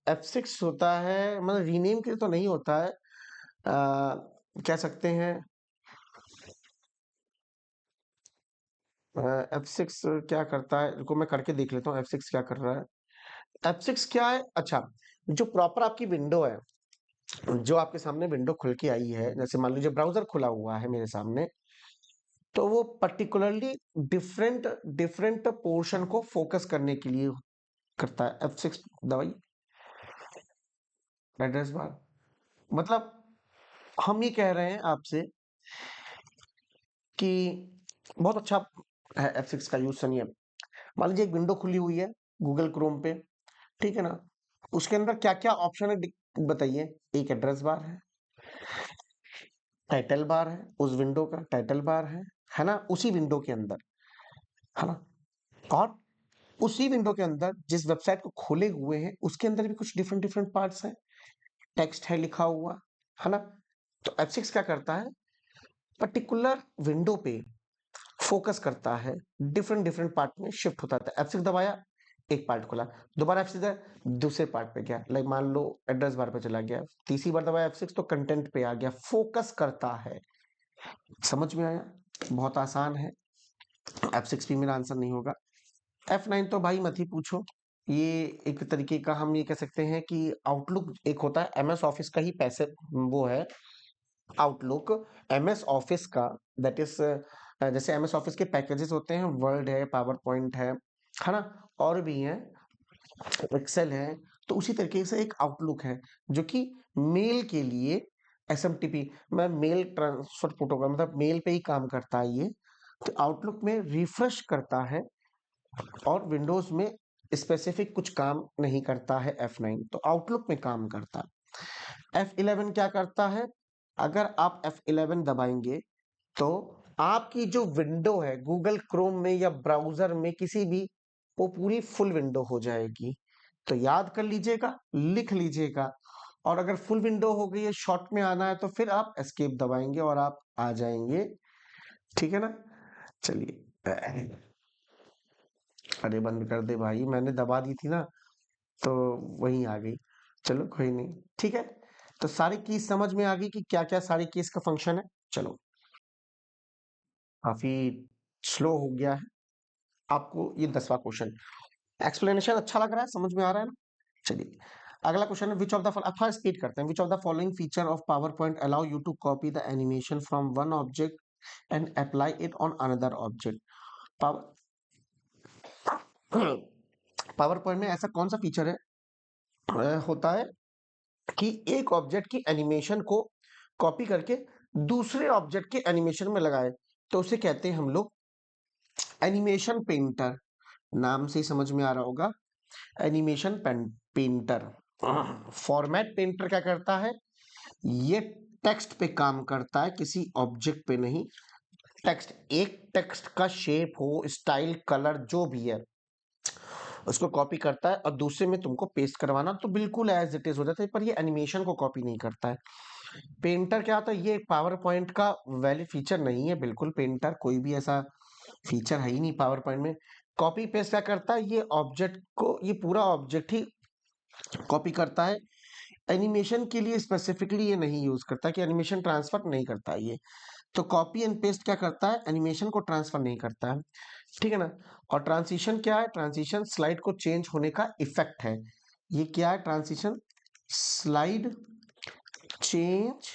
F6 होता है, मतलब रीनेम के लिए तो नहीं होता है, कह सकते हैं F6 क्या करता है, रुको मैं करके देख लेता हूँ F6 क्या कर रहा है। F6 क्या है, अच्छा, जो प्रॉपर आपकी विंडो है, जो आपके सामने विंडो खुल के आई है, जैसे मान लीजिए ब्राउजर खुला हुआ है मेरे सामने, तो वो पर्टिकुलरली डिफरेंट डिफरेंट पोर्शन को फोकस करने के लिए करता है। F6 दवाई एड्रेस बार, मतलब हम ये कह रहे हैं आपसे कि बहुत अच्छा है F6 का यूज। सुनिए, मान लीजिए एक विंडो खुली हुई है गूगल क्रोम पे, ठीक है ना, उसके अंदर क्या क्या ऑप्शन है बताइए। एक एड्रेस बार है, टाइटल बार है, उस विंडो का टाइटल बार है ना, उसी विंडो के अंदर, है ना, और उसी विंडो के अंदर जिस वेबसाइट को खोले हुए हैं उसके अंदर भी कुछ डिफरेंट डिफरेंट पार्ट्स हैं, टेक्स्ट है लिखा हुआ, है ना। तो F6 क्या करता है, पर्टिकुलर विंडो पे फोकस करता है, डिफरेंट डिफरेंट पार्ट में शिफ्ट होता है। F6 दबाया, एक पार्ट खुला, दोबारा F6 दबाया, दूसरे पार्ट पे गया, लाइक मान लो एड्रेस बार पे चला गया, तीसरी बार दबाया F6 तो कंटेंट पे आ गया, फोकस करता है। समझ में आया, बहुत आसान है। F6 भी मेरा आंसर नहीं होगा। F9 तो भाई मत ही पूछो, ये एक तरीके का हम ये कह सकते हैं कि आउटलुक एक होता है, MS ऑफिस का ही पैसे वो है आउटलुक, MS ऑफिस का, दैट इज जैसे MS ऑफिस के पैकेजेस होते हैं, वर्ड है, पावर पॉइंट है ना, और भी हैं, एक्सेल है, तो उसी तरीके से एक आउटलुक है जो कि मेल के लिए SMTP में मेल ट्रांसफर प्रोटोकॉल, मतलब मेल पे ही काम करता है ये। तो आउटलुक में रिफ्रेश करता है और विंडोज में स्पेसिफिक कुछ काम नहीं करता है F9, तो आउटलुक में काम करता है। F11 क्या करता है, अगर आप F11 दबाएंगे तो आपकी जो विंडो है गूगल क्रोम में या ब्राउजर में किसी भी, वो पूरी फुल विंडो हो जाएगी। तो याद कर लीजिएगा, लिख लीजिएगा, और अगर फुल विंडो हो गई है, शॉर्ट में आना है, तो फिर आप एस्केप दबाएंगे और आप आ जाएंगे, ठीक है ना। चलिए, अरे बंद कर दे भाई, मैंने दबा दी थी ना, तो वहीं आ गई। चलो कोई नहीं, ठीक है। तो सारी कीज समझ में आ गई कि क्या क्या सारी कीज का फंक्शन है। चलो, काफी स्लो हो गया है आपको ये 10वां क्वेश्चन। एक्सप्लेनेशन अच्छा लग रहा है, समझ में आ रहा है ना। चलिए, अगला क्वेश्चन है, विच ऑफ द अच्छा स्पीड करते हैं, which of the following feature of power point allow you to copy the animation from one object and apply it on another object. Power power point में ऐसा कौन सा feature है, होता है कि एक ऑब्जेक्ट की एनिमेशन को कॉपी करके दूसरे ऑब्जेक्ट के एनिमेशन में लगाए, तो उसे कहते हैं हम लोग एनिमेशन पेंटर। नाम से ही समझ में आ रहा होगा, एनिमेशन पेंटर। फॉर्मेट पेंटर क्या करता है, ये टेक्स्ट पे काम करता है, किसी ऑब्जेक्ट पे नहीं। टेक्स्ट, एक टेक्स्ट का शेप हो, स्टाइल, कलर जो भी है, उसको कॉपी करता है और दूसरे में तुमको पेस्ट करवाना तो बिल्कुल एज इट इज हो जाता है, पर ये एनिमेशन को कॉपी नहीं करता है। पेंटर क्या होता है, ये पावर पॉइंट का वैलिड फीचर नहीं है, बिल्कुल पेंटर कोई भी ऐसा फीचर है ही नहीं पावर पॉइंट में। कॉपी पेस्ट क्या करता है, ये ऑब्जेक्ट को, ये पूरा ऑब्जेक्ट ही कॉपी करता है, एनिमेशन के लिए स्पेसिफिकली ये नहीं यूज करता, कि एनिमेशन ट्रांसफर नहीं करता है ये। तो कॉपी एंड पेस्ट क्या करता है, एनिमेशन को ट्रांसफर नहीं करता है, ठीक है ना। और ट्रांजिशन क्या है, ट्रांजिशन स्लाइड को चेंज होने का इफेक्ट है। ये क्या है, ट्रांजिशन स्लाइड चेंज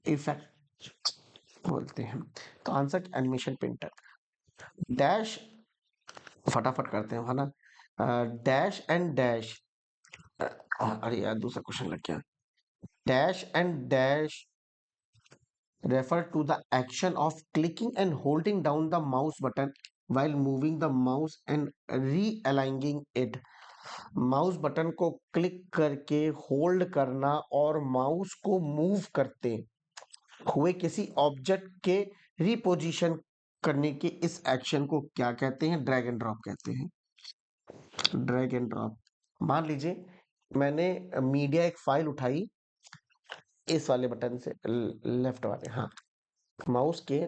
इफेक्ट बोलते हैं। तो आंसर एनिमेशन पेंटर। डैश, फटाफट करते हैं है ना। डैश एंड डैश, अरे यार दूसरा क्वेश्चन लग गया। Dash and dash refer to the action of clicking and holding down the mouse button while moving the mouse and realigning it। Mouse button को क्लिक करके होल्ड करना और माउस को मूव करते हुए किसी ऑब्जेक्ट के रिपोजिशन करने के इस एक्शन को क्या कहते हैं, ड्रैग एंड ड्रॉप कहते हैं। ड्रैग एंड ड्रॉप, मान लीजिए मैंने मीडिया एक फाइल उठाई इस वाले बटन से, लेफ्ट वाले, हाँ, माउस के,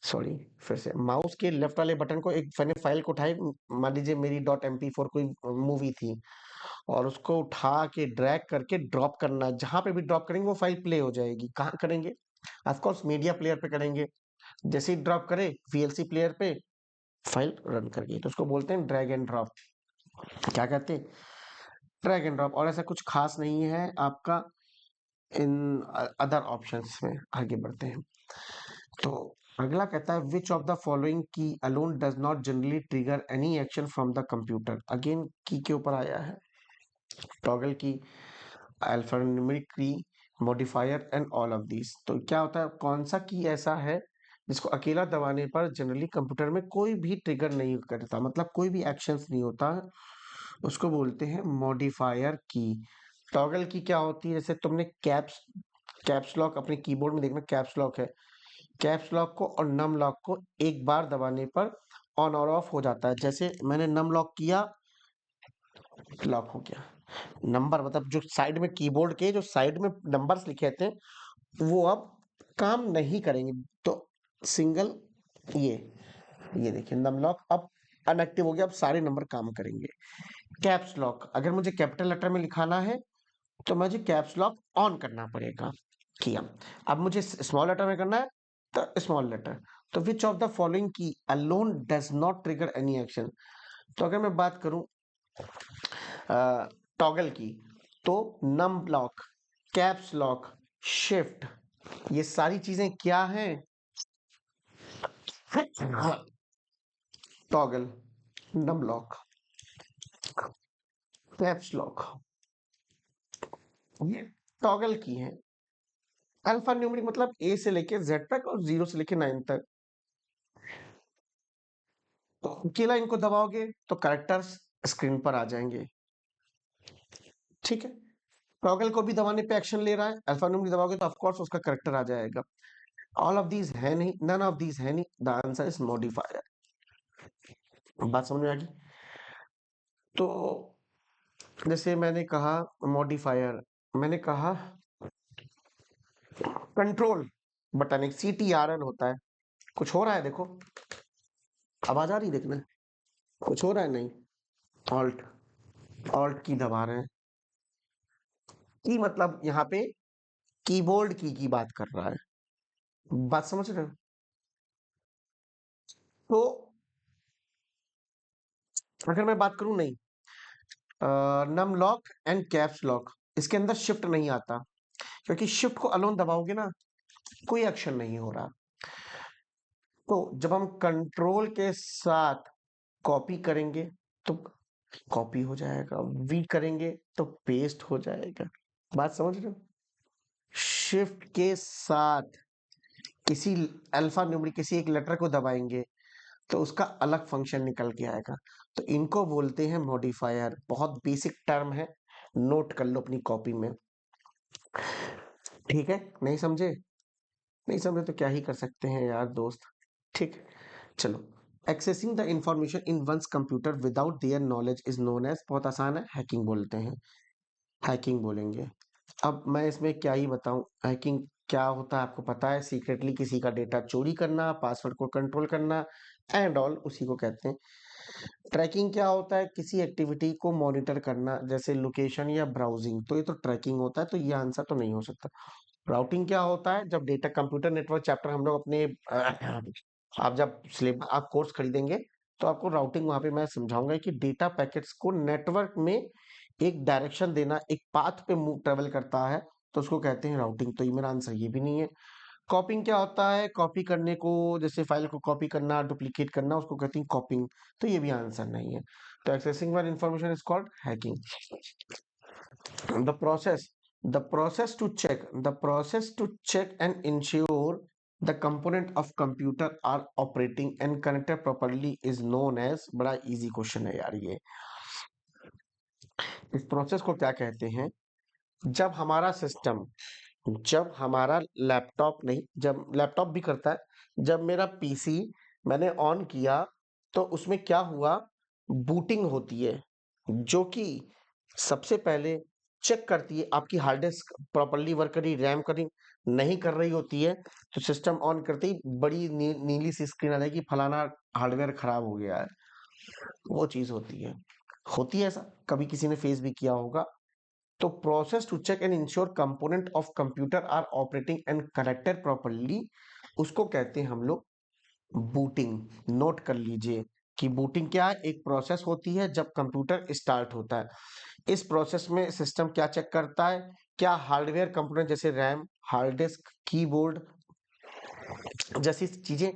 सॉरी फिर से, माउस के लेफ्ट वाले बटन को एक मैंने फाइल को उठाई, मान लीजिए मेरी डॉट MP4 कोई मूवी थी, और उसको उठा के ड्रैग करके ड्रॉप करना, जहां पे भी ड्रॉप करेंगे वो फाइल प्ले हो जाएगी। कहाँ करेंगे, ऑफ कोर्स मीडिया प्लेयर पे करेंगे। जैसे ही ड्रॉप करे VLC प्लेयर पे फाइल रन कर गई, तो उसको बोलते हैं ड्रैग एंड ड्रॉप। क्या कहते हैं, ड्रैग एंड ड्रॉप। और ऐसा कुछ खास नहीं है आपका इन अदर ऑप्शंस में। आगे बढ़ते हैं। तो अगला कहता है which of the following key alone does not generally trigger any action from the computer. Again की के ऊपर आया है, टॉगल की, अल्फान्यूमेरिक की, modifier and all of these. तो क्या होता है, कौन सा की ऐसा है जिसको अकेला दबाने पर जनरली कंप्यूटर में कोई भी ट्रिगर नहीं करता, मतलब कोई भी एक्शंस नहीं होता, उसको बोलते हैं मॉडिफायर की। टॉगल की क्या होती है, जैसे तुमने कैप्स लॉक अपने कीबोर्ड में देखना, कैप्स लॉक है, कैप्स लॉक को और नम लॉक को एक बार दबाने पर ऑन और ऑफ हो जाता है। जैसे मैंने नम लॉक किया, लॉक हो गया। नंबर मतलब जो साइड में कीबोर्ड के जो साइड में नंबर्स लिखे थे वो अब काम नहीं करेंगे। तो सिंगल, ये देखिए नम लॉक अब अनएक्टिव हो गया, अब सारे नंबर काम करेंगे। कैप्स लॉक, अगर मुझे कैपिटल लेटर में लिखाना है तो मुझे कैप्स लॉक ऑन करना पड़ेगा, किया। अब मुझे स्मॉल लेटर में करना है तो स्मॉल लेटर। तो which of the following key alone does not trigger any action. तो अगर मैं बात करूं टॉगल की, तो num lock, caps lock, shift, ये सारी चीजें क्या हैं, toggle, num lock, caps lock, ये टॉगल की है। अल्फा न्यूमेरिक मतलब A से लेके Z तक और 0 से लेके 9 तक। तो अकेला इनको दबाओगे तो कैरेक्टर्स स्क्रीन पर आ जाएंगे, ठीक है। टॉगल को भी दबाने पे एक्शन ले रहा है, अल्फा न्यूमेरिक दबाओगे तो ऑफ कोर्स उसका कैरेक्टर आ जाएगा। ऑल ऑफ दीज है नहीं, नन ऑफ दीज है नहीं, द आंसर इज मॉडिफायर। बात समझ में आ गई। तो जैसे मैंने कहा मॉडिफायर, मैंने कहा कंट्रोल बटन एक CTRL होता है। कुछ हो रहा है देखो, आवाज आ रही, देखना कुछ हो रहा है, नहीं, ऑल्ट, ऑल्ट की दबा रहे हैं, की मतलब यहाँ पे कीबोर्ड की बात कर रहा है। बात समझ रहे हो। तो अगर मैं बात करूं, नहीं, num lock and caps lock, इसके अंदर शिफ्ट नहीं आता, क्योंकि शिफ्ट को अलोन दबाओगे ना कोई एक्शन नहीं हो रहा। तो जब हम कंट्रोल के साथ कॉपी करेंगे तो कॉपी हो जाएगा, वी करेंगे तो पेस्ट हो जाएगा। बात समझ रहे हो। शिफ्ट के साथ किसी अल्फा न्यूमेरिक किसी एक लेटर को दबाएंगे तो उसका अलग फंक्शन निकल के आएगा। तो इनको बोलते हैं मॉडिफायर। बहुत बेसिक टर्म है, नोट कर लो अपनी कॉपी में, ठीक है। नहीं समझे, नहीं समझे तो क्या ही कर सकते हैं यार दोस्त, ठीक है। चलो, accessing the information in one's computer without their knowledge is known as, बहुत आसान है, हैकिंग बोलते हैं, हैकिंग बोलेंगे। अब मैं इसमें क्या ही बताऊं, हैकिंग क्या होता है आपको पता है, सीक्रेटली किसी का डेटा चोरी करना, पासवर्ड को कंट्रोल करना एंड ऑल, उसी को कहते हैं। ट्रैकिंग क्या होता है, किसी एक्टिविटी को मॉनिटर करना, जैसे लोकेशन या ब्राउजिंग, तो ये तो ट्रैकिंग होता है, तो ये आंसर तो नहीं हो सकता। राउटिंग क्या होता है? जब डेटा कंप्यूटर नेटवर्क चैप्टर हम लोग अपने आप जब सिलेबस आप कोर्स खरीदेंगे तो आपको राउटिंग वहां पे मैं समझाऊंगा कि डेटा पैकेट्स को नेटवर्क में एक डायरेक्शन देना, एक पाथ पे मूव ट्रेवल करता है, तो उसको कहते हैं राउटिंग। तो ये मेरा आंसर ये भी नहीं है। कॉपिंग क्या होता है? कॉपी करने को, जैसे फाइल को कॉपी करना, डुप्लीकेट करना, उसको कहते हैं कॉपिंग। तो ये भी आंसर नहीं है। तो accessing one information is called hacking. The process to check and ensure the component of computer are operating and connected properly is known as, बड़ा इजी क्वेश्चन है यार ये। इस प्रोसेस को क्या कहते हैं? जब हमारा सिस्टम, जब हमारा लैपटॉप नहीं, जब लैपटॉप भी करता है, जब मेरा पीसी मैंने ऑन किया तो उसमें क्या हुआ? बूटिंग होती है, जो कि सबसे पहले चेक करती है आपकी हार्ड डिस्क प्रॉपर्ली वर्क कर रही, रैम कर रही, नहीं कर रही होती है तो सिस्टम ऑन करते ही बड़ी नीली सी स्क्रीन आ जाएगी, फलाना हार्डवेयर खराब हो गया है। वो चीज होती है ऐसा, कभी किसी ने फेस भी किया होगा। तो process to check and ensure component of computer are operating and connected properly, उसको कहते हैं हम लोग बूटिंग। नोट कर लीजिए कि बूटिंग क्या है? एक प्रोसेस होती है जब कंप्यूटर स्टार्ट होता है। इस प्रोसेस में सिस्टम क्या चेक करता है? क्या हार्डवेयर कंपोनेंट जैसे रैम, हार्ड डिस्क, कीबोर्ड जैसी चीजें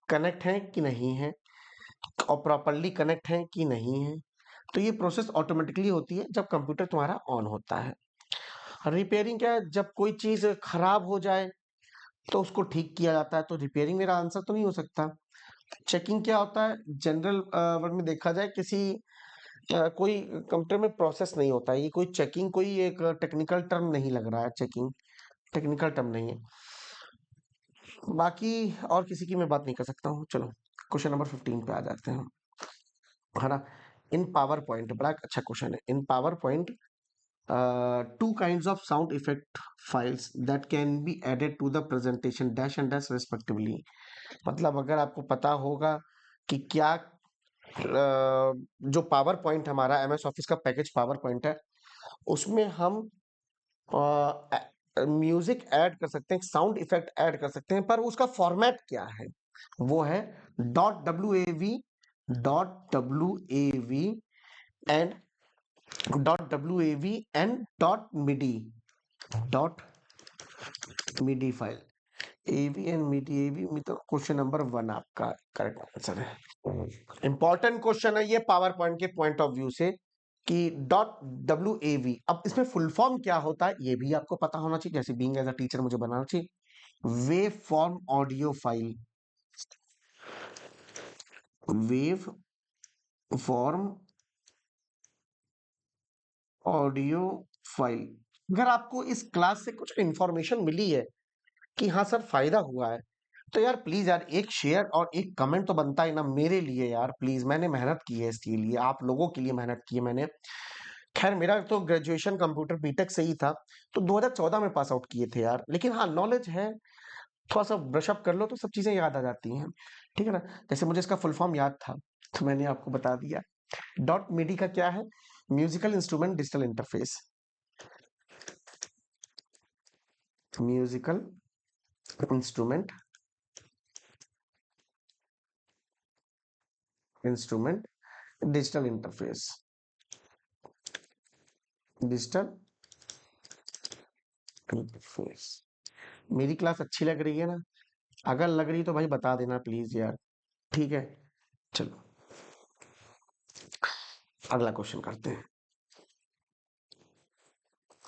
कनेक्ट हैं कि नहीं है, और प्रॉपरली कनेक्ट हैं कि नहीं है। तो ये प्रोसेस ऑटोमेटिकली होती है जब कंप्यूटर तुम्हारा ऑन होता है। रिपेयरिंग क्या है? जब कोई चीज खराब हो जाए तो उसको ठीक किया जाता है। तो रिपेयरिंग मेरा आंसर तो नहीं हो सकता। चेकिंग क्या होता है? जनरल वर्ड में देखा जाए, किसी कोई कंप्यूटर में प्रोसेस नहीं होता है, ये कोई चेकिंग कोई एक टेक्निकल टर्म नहीं लग रहा है। चेकिंग टेक्निकल टर्म नहीं है। बाकी और किसी की मैं बात नहीं कर सकता हूँ। चलो क्वेश्चन नंबर 15 पे आ जाते हैं हम, है ना। इन पावर पॉइंट, बड़ा अच्छा क्वेश्चन है। In power point two kinds of sound effect files that can be added to the presentation dash and dash respectively। मतलब अगर आपको पता होगा कि क्या जो पावर पॉइंट हमारा एमएस ऑफिस का पैकेज पावर पॉइंट है, उसमें हम म्यूजिक ऐड कर सकते हैं, साउंड इफेक्ट ऐड कर सकते हैं, पर उसका फॉर्मेट क्या है? वो है .wav, .wav and .wav and .midi file. AV and MIDI, AV में तो क्वेश्चन नंबर 1 आपका करेक्ट आंसर है। इंपॉर्टेंट क्वेश्चन है ये पावर पॉइंट के पॉइंट ऑफ व्यू से कि .wav, अब इसमें फुल फॉर्म क्या होता है ये भी आपको पता होना चाहिए, जैसे बीइंग एज अ टीचर मुझे बनाना चाहिए। Wave form audio file, wave form audio file. अगर आपको इस क्लास से कुछ इंफॉर्मेशन मिली है कि हाँ सर फायदा हुआ है, तो यार प्लीज यार एक शेयर और एक कमेंट तो बनता है ना मेरे लिए यार। प्लीज, मैंने मेहनत की है इसके लिए, आप लोगों के लिए मेहनत की है मैंने। खैर मेरा तो ग्रेजुएशन कंप्यूटर बीटेक से ही था, तो 2014 में पास आउट किए थे यार। लेकिन हाँ नॉलेज है, थोड़ा सा ब्रशअप कर लो तो सब चीजें याद आ जाती हैं। ठीक है ना। जैसे मुझे इसका फुल फॉर्म याद था तो मैंने आपको बता दिया। .midi का क्या है? Musical instrument digital interface. Musical instrument digital interface, digital interface. मेरी क्लास अच्छी लग रही है ना? अगर लग रही तो भाई बता देना प्लीज यार। ठीक है, चलो अगला क्वेश्चन करते हैं।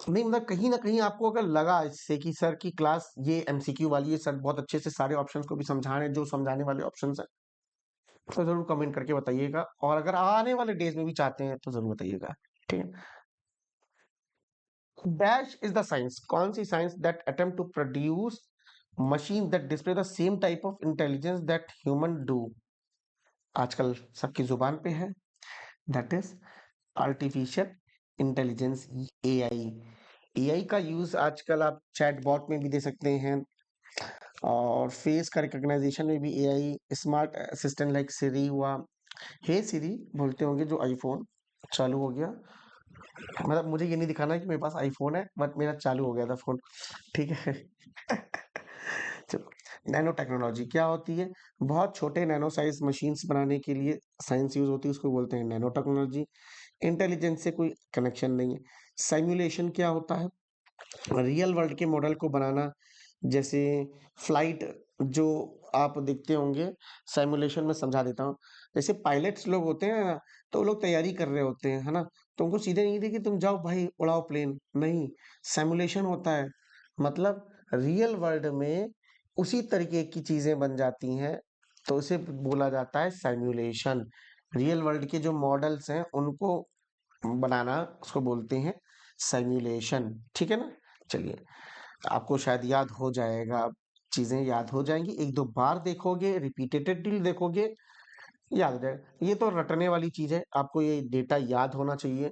नहीं मतलब कहीं ना कहीं आपको अगर लगा इससे कि सर की क्लास ये एमसीक्यू वाली है, सर बहुत अच्छे से सारे ऑप्शंस को भी समझा रहे हैं, जो समझाने वाले ऑप्शंस है, तो जरूर कमेंट करके बताइएगा। और अगर आने वाले डेज में भी चाहते हैं तो जरूर बताइएगा। ठीक है। डैश इज द साइंस, कौन सी science that attempt to produce machine that display the same type of intelligence that human do. आजकल सबकी जुबान पे है, that is artificial intelligence, AI. AI का यूज आजकल आप चैट बॉट में भी दे सकते हैं, और फेस का रिकॉग्नाइजेशन में भी एआई। स्मार्ट असिस्टेंट लाइक सिरी हुआ, हे सिरी बोलते होंगे जो आईफोन चालू हो गया, मतलब मुझे ये नहीं दिखाना है कि मेरे पास आईफोन है, बट मेरा चालू हो गया था फोन। ठीक है। चलो, नैनो टेक्नोलॉजी क्या होती है? बहुत छोटे नैनो साइज मशीन्स बनाने के लिए साइंस यूज होती है, उसको बोलते हैं नैनो टेक्नोलॉजी। इंटेलिजेंस से कोई कनेक्शन नहीं है। साइमुलेशन क्या होता है? रियल वर्ल्ड के मॉडल को बनाना, जैसे फ्लाइट जो आप देखते होंगे, सिमुलेशन में समझा देता हूँ। जैसे पायलट्स लोग होते हैं ना, तो वो लोग तैयारी कर रहे होते हैं, है ना? तो उनको सीधे नहीं थे कि तुम जाओ भाई उड़ाओ प्लेन, नहीं, सिमुलेशन होता है। मतलब रियल वर्ल्ड में उसी तरीके की चीजें बन जाती हैं, तो उसे बोला जाता है सिमुलेशन। रियल वर्ल्ड के जो मॉडल्स हैं उनको बनाना, उसको बोलते हैं सिमुलेशन। ठीक है ना? चलिए, आपको शायद याद हो जाएगा, चीजें याद हो जाएंगी, एक दो बार देखोगे, रिपीटेडली देखोगे, याद हो जाएगा। ये तो रटने वाली चीज है, आपको ये डेटा याद होना चाहिए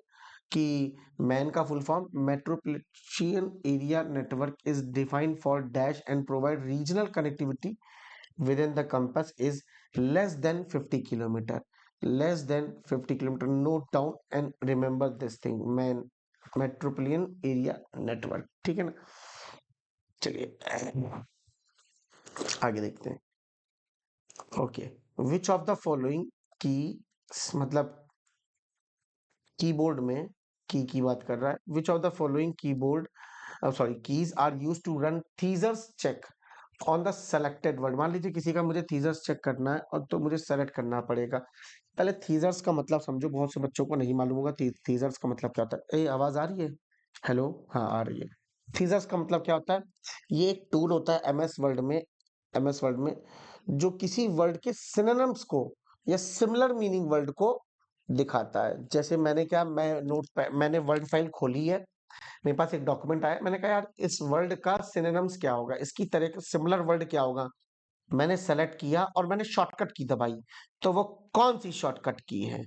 कि मैन का full form metropolitan area network is defined for dash and provide regional connectivity within the campus is less than 50 kilometre. Less than 50 kilometre, note down and remember this thing, MAN metropolitan area network. ठीक है ना? चलिए आगे देखते हैं। Okay, which of the following key, मतलब keyboard में key बात कर रहा है। Which of the following keyboard sorry keys are use to run thesaurus check on the selected word. मान लीजिए किसी का मुझे थीजर्स चेक करना है, और तो मुझे सेलेक्ट करना पड़ेगा। पहले थीजर्स का मतलब समझो, बहुत से बच्चों को नहीं मालूम होगा थीजर्स का मतलब क्या होता है। ए, आवाज आ रही है? हेलो, हाँ आ रही है। थीजर्स का मतलब क्या होता है? ये एक टूल होता है एमएस वर्ड में जो किसी वर्ड के सिनोनिम्स को या सिमिलर मीनिंग वर्ड को दिखाता है। जैसे मैंने क्या, मैंने वर्ड फाइल खोली है, मेरे पास एक डॉक्यूमेंट आया, मैंने कहा यार इस वर्ड का सिनोनिम्स क्या होगा, इसकी तरह का सिमिलर वर्ड क्या होगा। मैंने सेलेक्ट किया और मैंने शॉर्टकट की दबाई, तो वो कौन सी शॉर्टकट की है?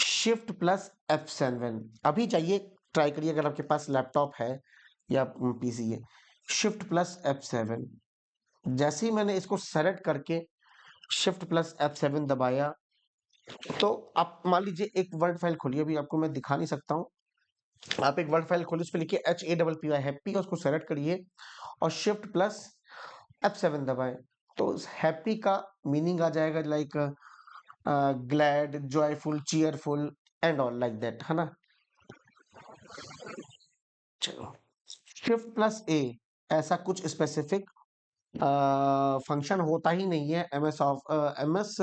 Shift plus F7। अभी जाइए, ट्राई करिए अगर आपके पास लैपटॉप है या पीसी है। Shift plus F7। जैसे ही मैंने इसको सेलेक्ट करके शिफ्ट प्लस F7 दबाया, तो आप मान लीजिए एक वर्ड फाइल खोलिए, अभी आपको मैं दिखा नहीं सकता हूँ। आप एक वर्ड फाइल खोलिए, उस पर लिखिए HAPPY हैप्पी, उसको सेलेक्ट करिए और शिफ्ट प्लस F7 दबाएं, तो उस हैप्पी का मीनिंग आ जाएगा like glad, joyful, cheerful and all like that, है ना? चलो, शिफ्ट प्लस ए, ऐसा कुछ स्पेसिफिक फंक्शन होता ही नहीं है एमएस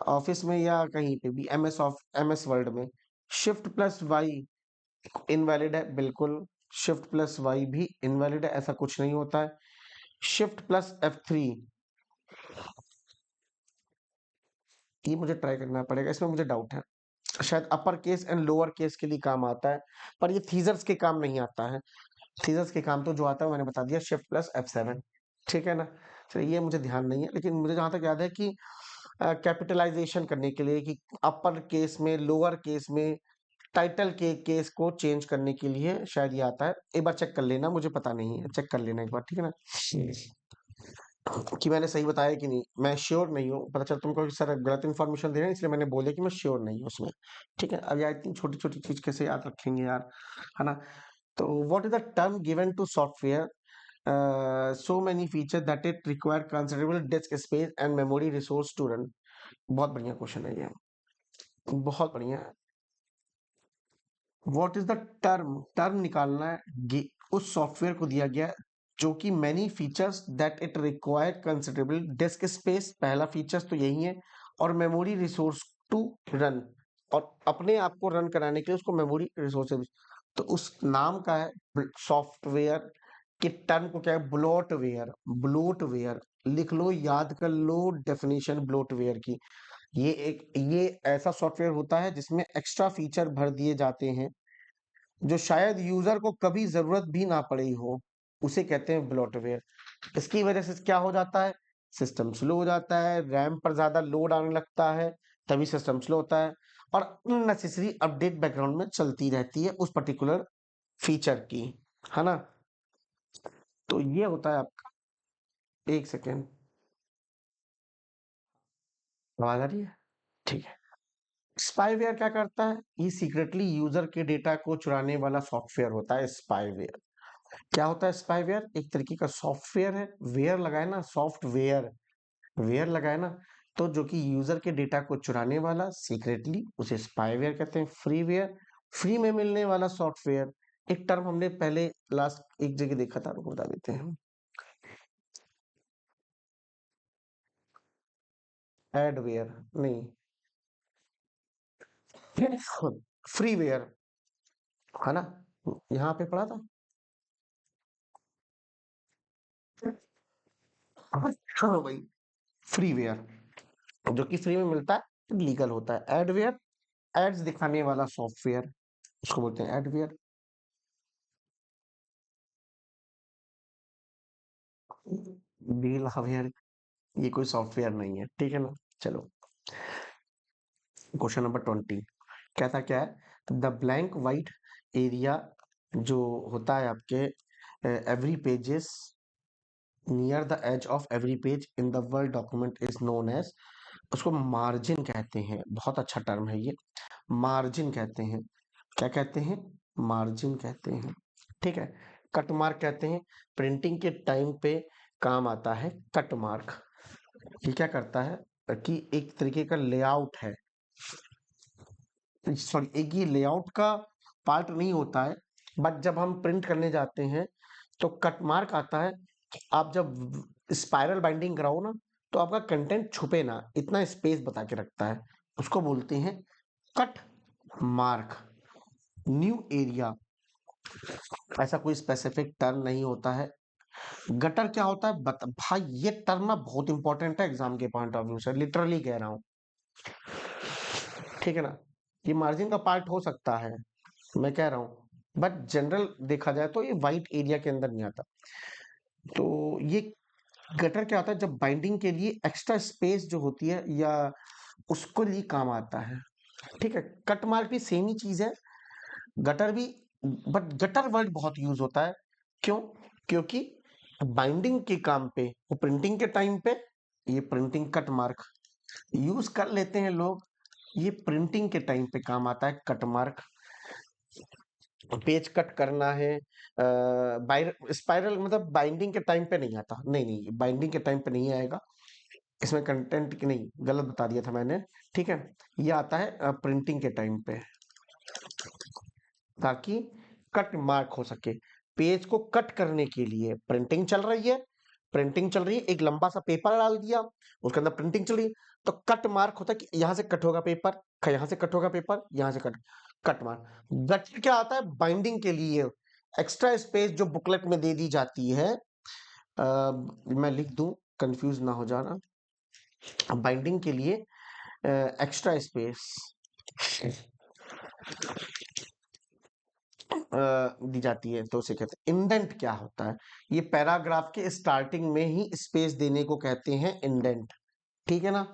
ऑफिस में या कहीं पे भी, एमएस वर्ड में। शिफ्ट प्लस वाई इनवैलिड है, बिल्कुल। शिफ्ट प्लस वाई भी इनवैलिड है, ऐसा कुछ नहीं होता है। शिफ्ट प्लस F3, ये मुझे ट्राई करना पड़ेगा, इसमें मुझे डाउट है। शायद upper case and lower case के लिए काम आता है, पर ये थीजर्स के काम नहीं आता है। थीजर्स के काम तो जो आता है मैंने बता दिया, शिफ्ट प्लस F7। ठीक है ना? चलिए, ये मुझे ध्यान नहीं है, लेकिन मुझे जहां तक याद है कि कैपिटलाइजेशन करने के लिए, कि अपर केस में, लोअर केस में, टाइटल के केस को चेंज करने के लिए शायद ये आता है। एक बार चेक कर लेना, मुझे पता नहीं है, चेक कर लेना एक बार, ठीक है ना? कि मैंने सही बताया कि नहीं, मैं श्योर नहीं हूँ, पता चल तुमको सर गलत इन्फॉर्मेशन दे रहे हैं, इसलिए मैंने बोला कि मैं श्योर नहीं हूँ उसमें। ठीक है, अब यार इतनी छोटी छोटी चीज कैसे याद रखेंगे यार, है ना? तो what is the term given to software so many features that it require considerable disk space and memory resource to run? बहुत बढ़िया क्वेश्चन है ये, बहुत बढ़िया है। What is the term, term निकालना है, उस सॉफ्टवेयर को दिया गया है जो कि many features that it require considerable disc space, पहला फीचर्स तो यही है, और मेमोरी रिसोर्स टू रन, और अपने आप को रन कराने के लिए उसको मेमोरी रिसोर्सेज, तो उस नाम का है सॉफ्टवेयर के टर्म को क्या है, ब्लोटवेयर। ब्लोटवेयर लिख लो, याद कर लो डेफिनेशन ब्लोटवेयर की। ये ऐसा सॉफ्टवेयर होता है जिसमें एक्स्ट्रा फीचर भर दिए जाते हैं जो शायद यूजर को कभी जरूरत भी ना पड़ी हो, उसे कहते हैं ब्लोटवेयर। इसकी वजह से क्या हो जाता है? सिस्टम स्लो हो जाता है, रैम पर ज्यादा लोड आने लगता है, तभी सिस्टम स्लो होता है, और अननेसेसरी अपडेट बैकग्राउंड में चलती रहती है उस पर्टिकुलर फीचर की, है ना? तो ये होता है आपका, एक सेकेंड, आवाज आ रही है? ठीक है। स्पाईवेयर क्या करता है? ये सीक्रेटली यूजर के डेटा को चुराने वाला सॉफ्टवेयर होता है स्पाईवेयर। क्या होता है स्पाईवेयर? एक तरीके का सॉफ्टवेयर है, वेयर लगाए ना, सॉफ्टवेयर, वेयर लगाए ना, तो जो कि यूजर के डेटा को चुराने वाला सीक्रेटली, उसे स्पाईवेयर कहते हैं। फ्रीवेयर, फ्री में मिलने वाला सॉफ्टवेयर। एक टर्म हमने पहले लास्ट एक जगह देखा था, रुको बता देते हैं। एडवेयर नहीं, फ्रीवेयर, है ना, यहाँ पे पढ़ा था। हाँ भाई, फ्रीवेयर जो कि फ्री में मिलता है, लीगल होता है। एडवेयर, एड्स दिखाने वाला सॉफ्टवेयर, उसको बोलते हैं एडवेयर। बिहेवियर, ये कोई सॉफ्टवेयर नहीं है, ठीक है ना। चलो, क्वेश्चन नंबर 20 कहता क्या है? द ब्लैंक वाइट एरिया जो होता है आपके every pages near the edge of every page in the world document is known as, उसको मार्जिन कहते हैं। बहुत अच्छा टर्म है ये, मार्जिन कहते हैं। क्या कहते हैं? मार्जिन कहते हैं, ठीक है। कट मार्क कहते हैं, प्रिंटिंग के टाइम पे काम आता है कट मार्क। ये क्या करता है कि एक तरीके का लेआउट है, सॉरी, एक ये लेआउट का पार्ट नहीं होता है, बट जब हम प्रिंट करने जाते हैं तो कट मार्क आता है। आप जब स्पाइरल बाइंडिंग कराओ ना, तो आपका कंटेंट छुपे ना, इतना स्पेस बता के रखता है, उसको बोलते हैं कट मार्क। न्यू एरिया, ऐसा कोई स्पेसिफिक टर्म नहीं होता है। गटर क्या होता है भाई, ये टर्म ना बहुत इंपॉर्टेंट है एग्जाम के पॉइंट ऑफ व्यू से, लिटरली कह रहा हूँ, ठीक है ना। ये मार्जिन का पार्ट हो सकता है, मैं कह रहा हूँ, बट जनरल देखा जाए तो ये वाइट एरिया के अंदर नहीं आता। तो ये गटर क्या होता है? जब बाइंडिंग के लिए एक्स्ट्रा स्पेस जो होती है या उसको लिए काम आता है, ठीक है। कट मार्क भी सेम ही चीज है, गटर भी, बट गटर वर्ड बहुत यूज होता है। क्यों? क्योंकि बाइंडिंग के काम पे, वो प्रिंटिंग के टाइम पे, ये प्रिंटिंग कट मार्क यूज कर लेते हैं लोग, ये प्रिंटिंग के टाइम पे काम आता है कट मार्क। पेज कट करना है, स्पाइरल मतलब बाइंडिंग के टाइम पे नहीं आता, नहीं नहीं, बाइंडिंग के टाइम पे नहीं आएगा, इसमें कंटेंट की नहीं, गलत बता दिया था मैंने, ठीक है। ये आता है प्रिंटिंग के टाइम पे, ताकि कट मार्क हो सके। पेज को कट करने के लिए प्रिंटिंग चल रही है, प्रिंटिंग चल रही है, एक लंबा सा पेपर डाल दिया, उसके अंदर प्रिंटिंग चल रही है, तो कट मार्क होता है कि यहाँ से कट होगा पेपर, यहाँ से कट होगा पेपर, यहाँ से कट, कट मार्क। गट क्या आता है? बाइंडिंग के लिए एक्स्ट्रा स्पेस जो बुकलेट में दे दी जाती है, मैं लिख दूं, कंफ्यूज ना हो जाना। बाइंडिंग के लिए एक्स्ट्रा स्पेस दी जाती है, तो उसे कहते हैं इंडेंट। क्या होता है? ये पैराग्राफ के स्टार्टिंग में ही स्पेस देने को कहते हैं इंडेंट, ठीक है ना।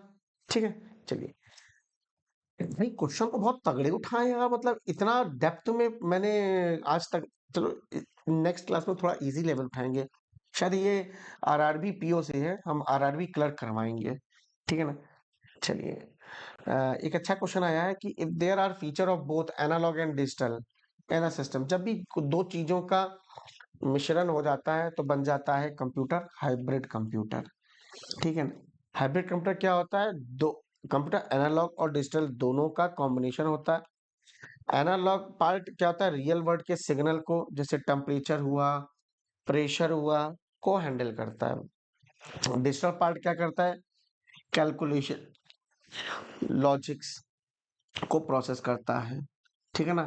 ठीक है, चलिए भाई, क्वेश्चन तो बहुत तगड़े उठाए यार, मतलब इतना डेप्थ में मैंने आज तक। चलो, नेक्स्ट क्लास में थोड़ा इजी लेवल उठाएंगे, शायद ये आरआरबी पीओ से है, हम आरआरबी क्लर्क करवाएंगे, ठीक है ना। चलिए, एक अच्छा क्वेश्चन आया है कि if there are feature of both analogue and digital in a system, जब भी दो चीजों का मिश्रण हो जाता है तो बन जाता है कंप्यूटर, हाइब्रिड कंप्यूटर, ठीक है ना। हाइब्रिड कंप्यूटर क्या होता है? दो कंप्यूटर, एनालॉग और डिजिटल दोनों का कॉम्बिनेशन होता है। एनालॉग पार्ट क्या होता है? रियल वर्ल्ड के सिग्नल को, जैसे टेम्परेचर हुआ, प्रेशर हुआ, को हैंडल करता है। डिजिटल पार्ट क्या करता है? कैलकुलेशन, लॉजिक्स को प्रोसेस करता है, ठीक है ना।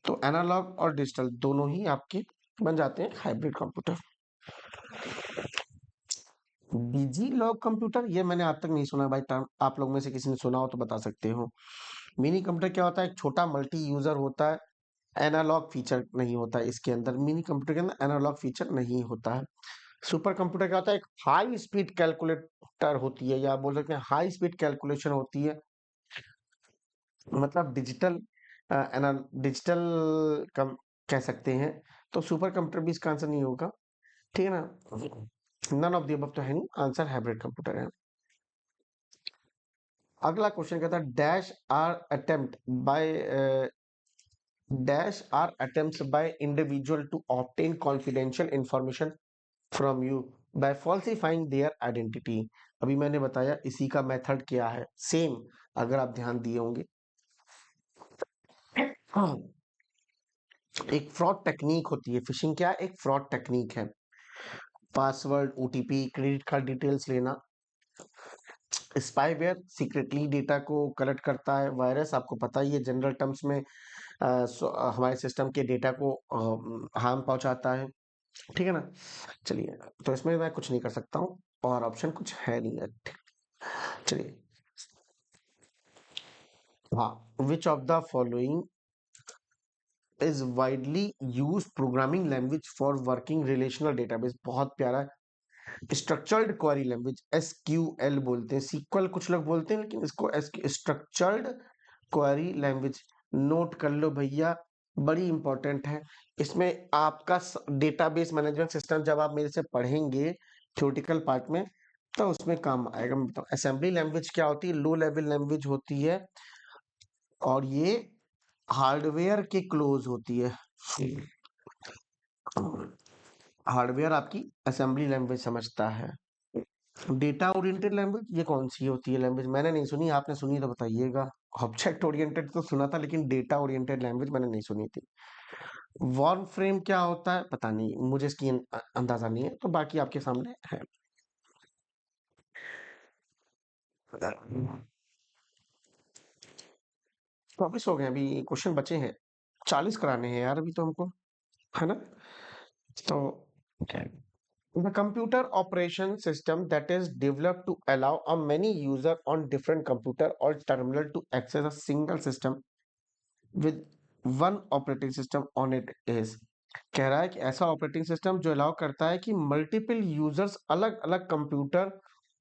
तो एनालॉग और डिजिटल दोनों ही आपके बन जाते हैं हाइब्रिड कंप्यूटर। डिजी लॉग कंप्यूटर, ये मैंने आज तक नहीं सुना भाई टर्म, आप लोग में से किसी ने सुना हो तो बता सकते हो। मिनी कंप्यूटर क्या होता है? एक छोटा मल्टी यूजर होता है, एनालॉग फीचर नहीं होता है इसके अंदर, मिनी कंप्यूटर के अंदर एनालॉग फीचर नहीं होता है। सुपर कंप्यूटर क्या होता है? एक हाई स्पीड कैलकुलेटर होती है, या बोल सकते हैं हाई स्पीड कैलकुलेशन होती है, मतलब डिजिटल, डिजिटल कम कह सकते हैं। तो सुपर कंप्यूटर भी इसका आंसर नहीं होगा, ठीक है ना। नन ऑफ द अबव तो है नहीं, आंसर हाइब्रिड कंप्यूटर है। अगला क्वेश्चन कहता है dash are attempts by individual to obtain confidential information from you by falsifying their identity। अभी मैंने बताया इसी का मेथड क्या है, सेम अगर आप ध्यान दिए होंगे। हाँ, एक फ्रॉड टेक्निक होती है फिशिंग। क्या एक फ्रॉड टेक्निक है? Password, OTP, credit card details लेना। स्पाईवेयर सीक्रेटली डेटा को कलेक्ट करता है। वायरस आपको पता ही है, जनरल टर्म्स में हमारे सिस्टम के डेटा को हार्म पहुंचाता है। ठीक है ना? चलिए, तो इसमें मैं कुछ नहीं कर सकता हूँ और ऑप्शन कुछ है नहीं है। चलिए, हाँ, विच of the following is widely use programming language for working relational database. बहुत प्यारा। स्ट्रक्चर्ड क्वेरी लैंग्वेज, एसक्यूएल बोलते हैं, सीक्वल कुछ लोग बोलते हैं, लेकिन इसको स्ट्रक्चर्ड क्वेरी लैंग्वेज नोट कर लो भैया, बड़ी इंपॉर्टेंट है। इसमें आपका डेटाबेस मैनेजमेंट सिस्टम जब आप मेरे से पढ़ेंगे थ्योरेटिकल पार्ट में, तो उसमें काम आएगा। मैं बताऊं, असेंबली लैंग्वेज क्या होती है? लो लेवल लैंग्वेज होती है और ये हार्डवेयर के क्लोज होती है। हार्डवेयर आपकी असेंबली लैंग्वेज समझता है। डेटा ओरिएंटेड लैंग्वेज ये कौन सी होती है लैंग्वेज? मैंने नहीं सुनी, आपने सुनी तो बताइएगा। ऑब्जेक्ट ओरिएंटेड तो सुना था, लेकिन डेटा ओरिएंटेड लैंग्वेज मैंने नहीं सुनी थी। वॉर्म फ्रेम क्या होता है? पता नहीं, मुझे इसकी अंदाजा नहीं है, तो बाकी आपके सामने है। वापिस हो गए, अभी क्वेश्चन बचे हैं, 40 कराने हैं यार अभी तो हमको, है ना? तो the computer operation system that is developed to allow a many user on different computer or terminal to access a single system with one operating system on it is। कह रहा है कि ऐसा ऑपरेटिंग सिस्टम जो allow करता है कि multiple users अलग अलग कंप्यूटर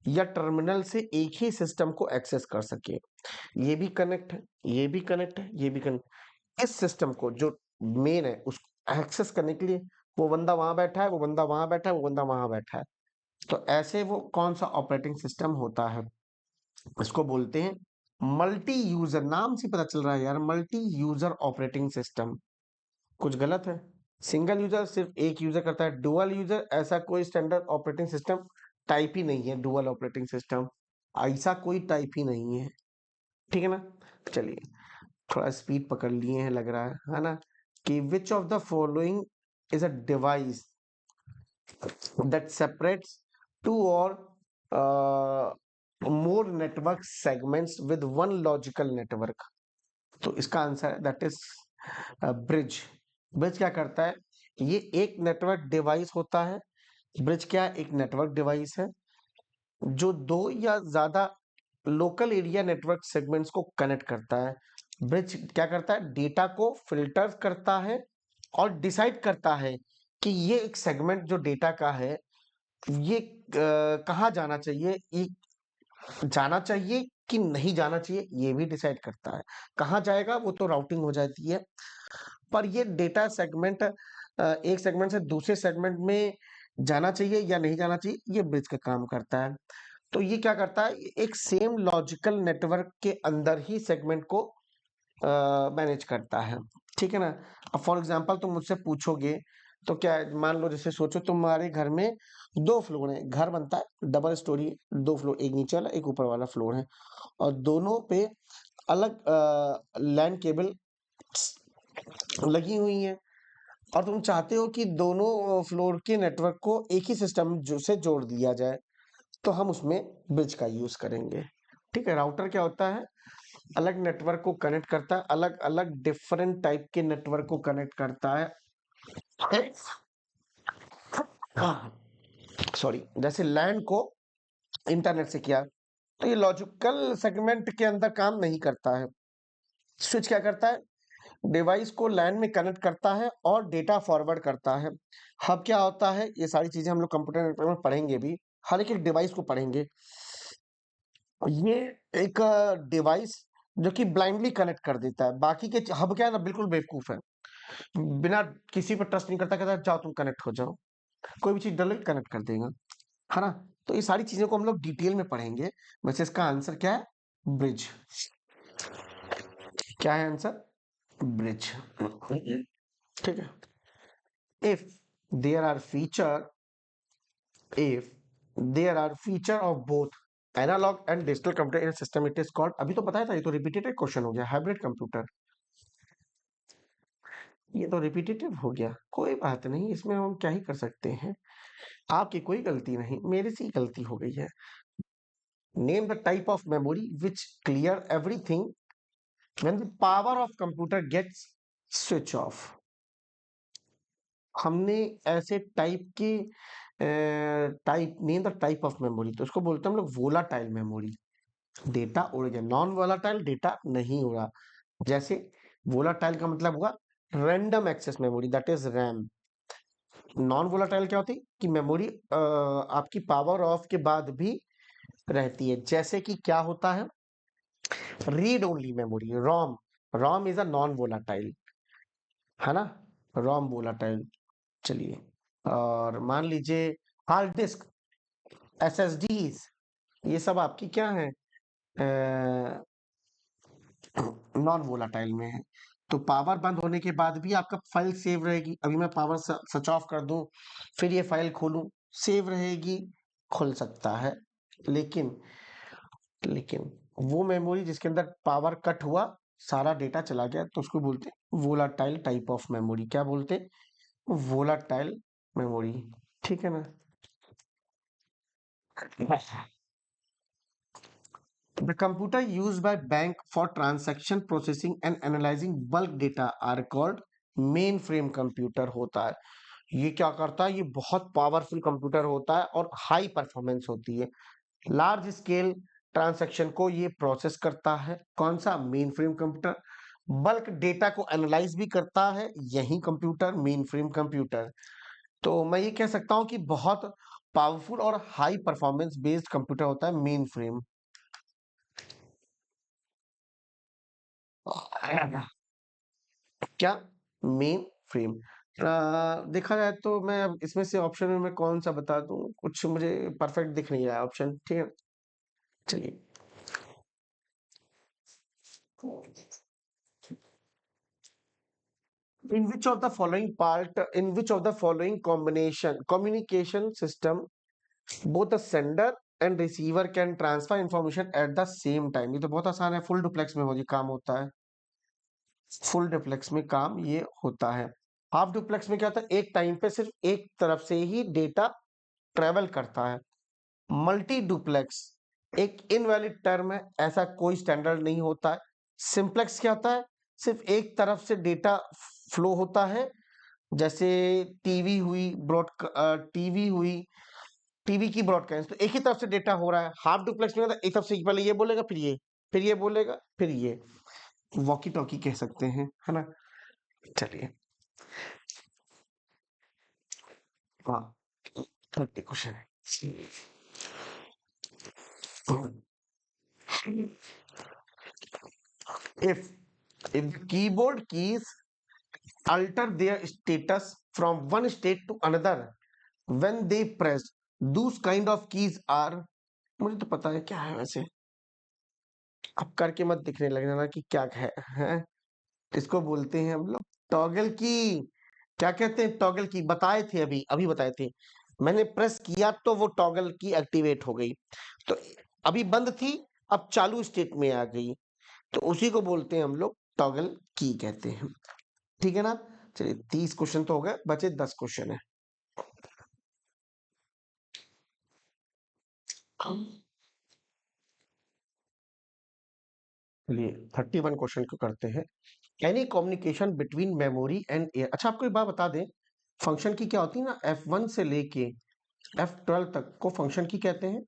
या टर्मिनल से एक ही सिस्टम को एक्सेस कर सके। ये भी कनेक्ट है, ये भी कनेक्ट है, ये भी कनेक्ट। इस सिस्टम को जो मेन है उसको एक्सेस करने के लिए वो बंदा वहां बैठा है, वो बंदा वहां बैठा है, वो बंदा वहां बैठा है, तो ऐसे वो कौन सा ऑपरेटिंग सिस्टम होता है? इसको बोलते हैं मल्टी यूजर। नाम से पता चल रहा है यार, मल्टी यूजर ऑपरेटिंग सिस्टम। कुछ गलत है? सिंगल यूजर सिर्फ एक यूजर करता है। डुअल यूजर ऐसा कोई स्टैंडर्ड ऑपरेटिंग सिस्टम टाइप ही नहीं है। डुअल ऑपरेटिंग सिस्टम ऐसा कोई टाइप ही नहीं है। ठीक है ना? चलिए, थोड़ा स्पीड पकड़ लिए हैं लग रहा है ना? कि विच of the following is a device that separates two or more network segments with one logical network। तो इसका आंसर है दैट इज ब्रिज। ब्रिज क्या करता है? ये एक नेटवर्क डिवाइस होता है। ब्रिज क्या है? एक नेटवर्क डिवाइस है जो दो या ज्यादा लोकल एरिया नेटवर्क सेगमेंट्स को कनेक्ट करता है। ब्रिज क्या करता है? डेटा को फिल्टर करता है और डिसाइड करता है कि ये एक सेगमेंट जो डेटा का है ये कहाँ जाना चाहिए, ये जाना चाहिए कि नहीं जाना चाहिए, ये भी डिसाइड करता है। कहाँ जाएगा वो तो राउटिंग हो जाती है, पर ये डेटा सेगमेंट एक सेगमेंट से दूसरे सेगमेंट में जाना चाहिए या नहीं जाना चाहिए, ये ब्रिज का काम करता है। तो ये क्या करता है? एक सेम लॉजिकल नेटवर्क के अंदर ही सेगमेंट को मैनेज करता है। ठीक है ना? अब फॉर एग्जांपल तुम मुझसे पूछोगे तो क्या है, मान लो जैसे सोचो तुम्हारे घर में 2 फ्लोर है, घर बनता है डबल स्टोरी, 2 फ्लोर, एक नीचे वाला एक ऊपर वाला फ्लोर है, और दोनों पे अलग लैंड केबल लगी हुई है, और तुम चाहते हो कि दोनों फ्लोर के नेटवर्क को एक ही सिस्टम से जोड़ दिया जाए, तो हम उसमें ब्रिज का यूज करेंगे। ठीक है? राउटर क्या होता है? अलग नेटवर्क को कनेक्ट करता है, अलग अलग डिफरेंट टाइप के नेटवर्क को कनेक्ट करता है। सॉरी, जैसे लैंड को इंटरनेट से किया, तो ये लॉजिकल सेगमेंट के अंदर काम नहीं करता है। स्विच क्या करता है? डिवाइस को लैन में कनेक्ट करता है और डेटा फॉरवर्ड करता है। हब क्या होता है? ये सारी चीजें हम लोग कंप्यूटर नेटवर्क में पढ़ेंगे भी, हर एक डिवाइस को पढ़ेंगे। ये एक डिवाइस जो कि ब्लाइंडली कनेक्ट कर देता है। बाकी के हब क्या है ना, बिल्कुल बेवकूफ है, बिना किसी पर ट्रस्ट नहीं करता, कहता है जाओ तुम कनेक्ट हो जाओ, कोई भी चीज डायरेक्ट कनेक्ट कर देगा, है ना? तो ये सारी चीजों को हम लोग डिटेल में पढ़ेंगे। वैसे इसका आंसर क्या है? ब्रिज। क्या है आंसर? ब्रिज। ठीक है। If there are feature if there are feature of both analog and digital computer in a system, it is called, अभी तो बताया था, ये तो रिपीटेटिव क्वेश्चन हो गया, हाइब्रिड कंप्यूटर। ये तो रिपीटेटिव हो गया, कोई बात नहीं, इसमें हम क्या ही कर सकते हैं। आपकी कोई गलती नहीं, मेरी सी गलती हो गई है। Name the type of memory which clear everything when the power of computer gets switch off. हमने ऐसे टाइप के type, name the type of memory, तो उसको बोलते हैं हम लोग वोलाटाइल मेमोरी। डेटा उड़ गया, नॉन वोलाटाइल डेटा नहीं उड़ा। जैसे वोलाटाइल का मतलब हुआ random access memory, that is RAM. Non volatile क्या होती, कि मेमोरी आपकी पावर ऑफ के बाद भी रहती है। जैसे कि क्या होता है, read only memory, ROM. ROM is a non volatile, है ना, रोम वोलाटाइल। चलिए, और मान लीजिए हार्ड डिस्क, एसएसडीज, ये सब आपकी क्या है, नॉन वोलाटाइल में है। तो पावर बंद होने के बाद भी आपका फाइल सेव रहेगी। अभी मैं पावर स्विच ऑफ कर दूं, फिर ये फाइल खोलूं, सेव रहेगी, खुल सकता है। लेकिन लेकिन वो मेमोरी जिसके अंदर पावर कट हुआ, सारा डेटा चला गया, तो उसको बोलते हैं वोलाटाइल टाइप ऑफ मेमोरी। क्या बोलते हैं? Volatile memory. ठीक है ना। The computer used by bank for transaction processing and analyzing bulk data are called mainframe computer होता है। ये क्या करता है, ये बहुत पावरफुल कंप्यूटर होता है और हाई परफॉर्मेंस होती है। लार्ज स्केल ट्रांजैक्शन को ये प्रोसेस करता है। कौन सा? Main frame computer. Bulk data को एनालाइज भी करता है यही कंप्यूटर, मेन फ्रेम कंप्यूटर। तो मैं ये कह सकता हूं कि बहुत पावरफुल और हाई परफॉर्मेंस बेस्ड कंप्यूटर होता है मेन फ्रेम। क्या? Main frame. देखा जाए तो मैं अब इसमें से ऑप्शन में मैं कौन सा बता दूं, कुछ मुझे परफेक्ट दिख नहीं रहा है ऑप्शन। ठीक है, चलिए। In which of the following combination communication system both the sender and receiver can transfer information at the same time? ये तो बहुत आसान है, फुल डुप्लेक्स में हो ये काम होता है। फुल डुप्लेक्स में काम ये होता है। हाफ डुप्लेक्स में क्या होता है, एक टाइम पे सिर्फ एक तरफ से ही डेटा ट्रेवल करता है। मल्टी डुप्लेक्स एक इनवैलिड टर्म है, ऐसा कोई स्टैंडर्ड नहीं होता है। सिंप्लेक्स क्या होता है, सिर्फ एक तरफ से डेटा फ्लो होता है। जैसे टीवी हुई टीवी हुई, टीवी की ब्रॉडकास्ट, तो एक ही तरफ से डेटा हो रहा है। हाफ डुप्लेक्स में होता है, एक तरफ से पहले ये बोलेगा, फिर ये बोलेगा, फिर ये, वॉकी टॉकी कह सकते हैं, है ना। चलिए, हाँ, 30 क्वेश्चन है। if if the keyboard keys alter their status from one state to another when they press, those kind of keys are, मुझे तो पता है क्या है वैसे, अब करके मत दिखने लग जाना कि क्या है। इसको बोलते हैं हम लोग टॉगल की। क्या कहते हैं? टॉगल की बताए थे, अभी अभी बताए थे। मैंने प्रेस किया तो वो टॉगल की एक्टिवेट हो गई, तो अभी बंद थी, अब चालू स्टेट में आ गई, तो उसी को बोलते हैं हम लोग टॉगल की कहते हैं। ठीक है ना। चलिए, 30 क्वेश्चन तो हो गए, बचे 10 क्वेश्चन है। चलिए, 31 क्वेश्चन को करते हैं। Any communication between memory and air. अच्छा, आपको एक बात बता दें, फंक्शन की क्या होती है ना, F1 से लेके F12 तक को फंक्शन की कहते हैं।